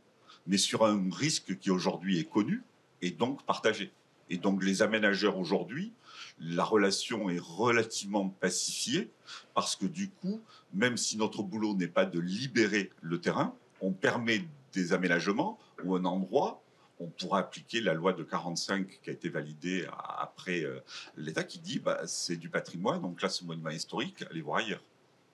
mais sur un risque qui aujourd'hui est connu et donc partagé. Et donc les aménageurs aujourd'hui, la relation est relativement pacifiée parce que du coup, même si notre boulot n'est pas de libérer le terrain, on permet des aménagements ou un endroit. On pourra appliquer la loi de 45 qui a été validée après l'État qui dit c'est du patrimoine, donc là c'est monument historique, allez voir ailleurs.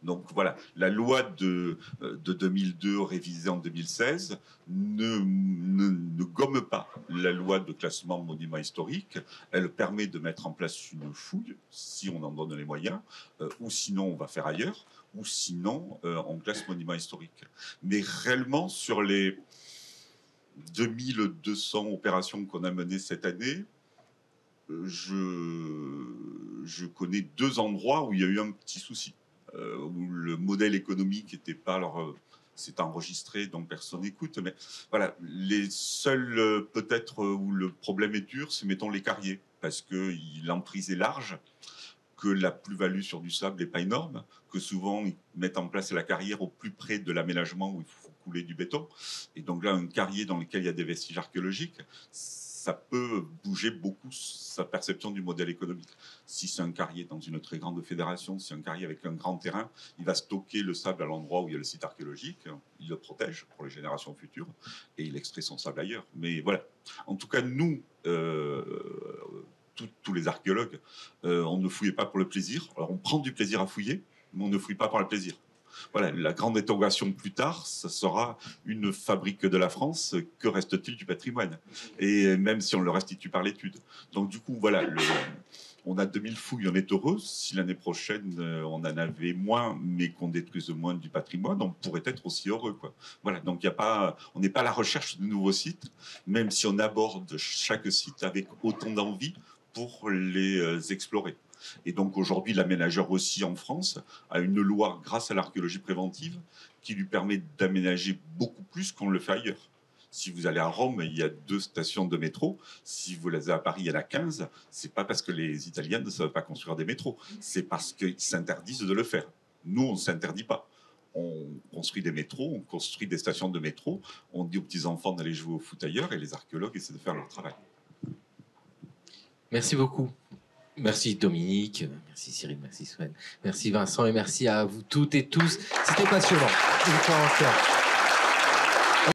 Donc voilà, la loi de 2002 révisée en 2016 ne gomme pas la loi de classement monument historique. Elle permet de mettre en place une fouille si on en donne les moyens, ou sinon on va faire ailleurs, ou sinon on classe monument historique. Mais réellement sur les 2200 opérations qu'on a menées cette année, je connais 2 endroits où il y a eu un petit souci, où le modèle économique n'était pas... Alors, c'est enregistré, donc personne n'écoute, mais voilà, les seuls peut-être où le problème est dur, c'est mettons les carriers, parce que l'emprise est large, que la plus-value sur du sable n'est pas énorme, que souvent ils mettent en place la carrière au plus près de l'aménagement où il faut couler du béton. Et donc là, un carrier dans lequel il y a des vestiges archéologiques, ça peut bouger beaucoup sa perception du modèle économique. Si c'est un carrier dans une très grande fédération, si c'est un carrier avec un grand terrain, il va stocker le sable à l'endroit où il y a le site archéologique, il le protège pour les générations futures et il extrait son sable ailleurs. Mais voilà. En tout cas, nous... tous les archéologues, on ne fouille pas pour le plaisir. Alors on prend du plaisir à fouiller, mais on ne fouille pas pour le plaisir. Voilà, la grande interrogation plus tard, ça sera une fabrique de la France, que reste-t-il du patrimoine? Et même si on le restitue par l'étude. Donc du coup, voilà, on a 2000 fouilles, on est heureux. Si l'année prochaine, on en avait moins, mais qu'on détruise moins du patrimoine, on pourrait être aussi heureux, quoi. Voilà, donc on n'est pas à la recherche de nouveaux sites, même si on aborde chaque site avec autant d'envie pour les explorer. Et donc aujourd'hui, l'aménageur aussi en France a une loi grâce à l'archéologie préventive qui lui permet d'aménager beaucoup plus qu'on le fait ailleurs. Si vous allez à Rome, il y a 2 stations de métro. Si vous allez à Paris, il y en a 15. C'est pas parce que les Italiens ne savent pas construire des métros. C'est parce qu'ils s'interdisent de le faire. Nous, on ne s'interdit pas. On construit des métros, on construit des stations de métro. On dit aux petits-enfants d'aller jouer au foot ailleurs et les archéologues essaient de faire leur travail. Merci beaucoup. Merci Dominique, merci Cyril, merci Swen, merci Vincent et merci à vous toutes et tous. C'était passionnant. Une fois encore.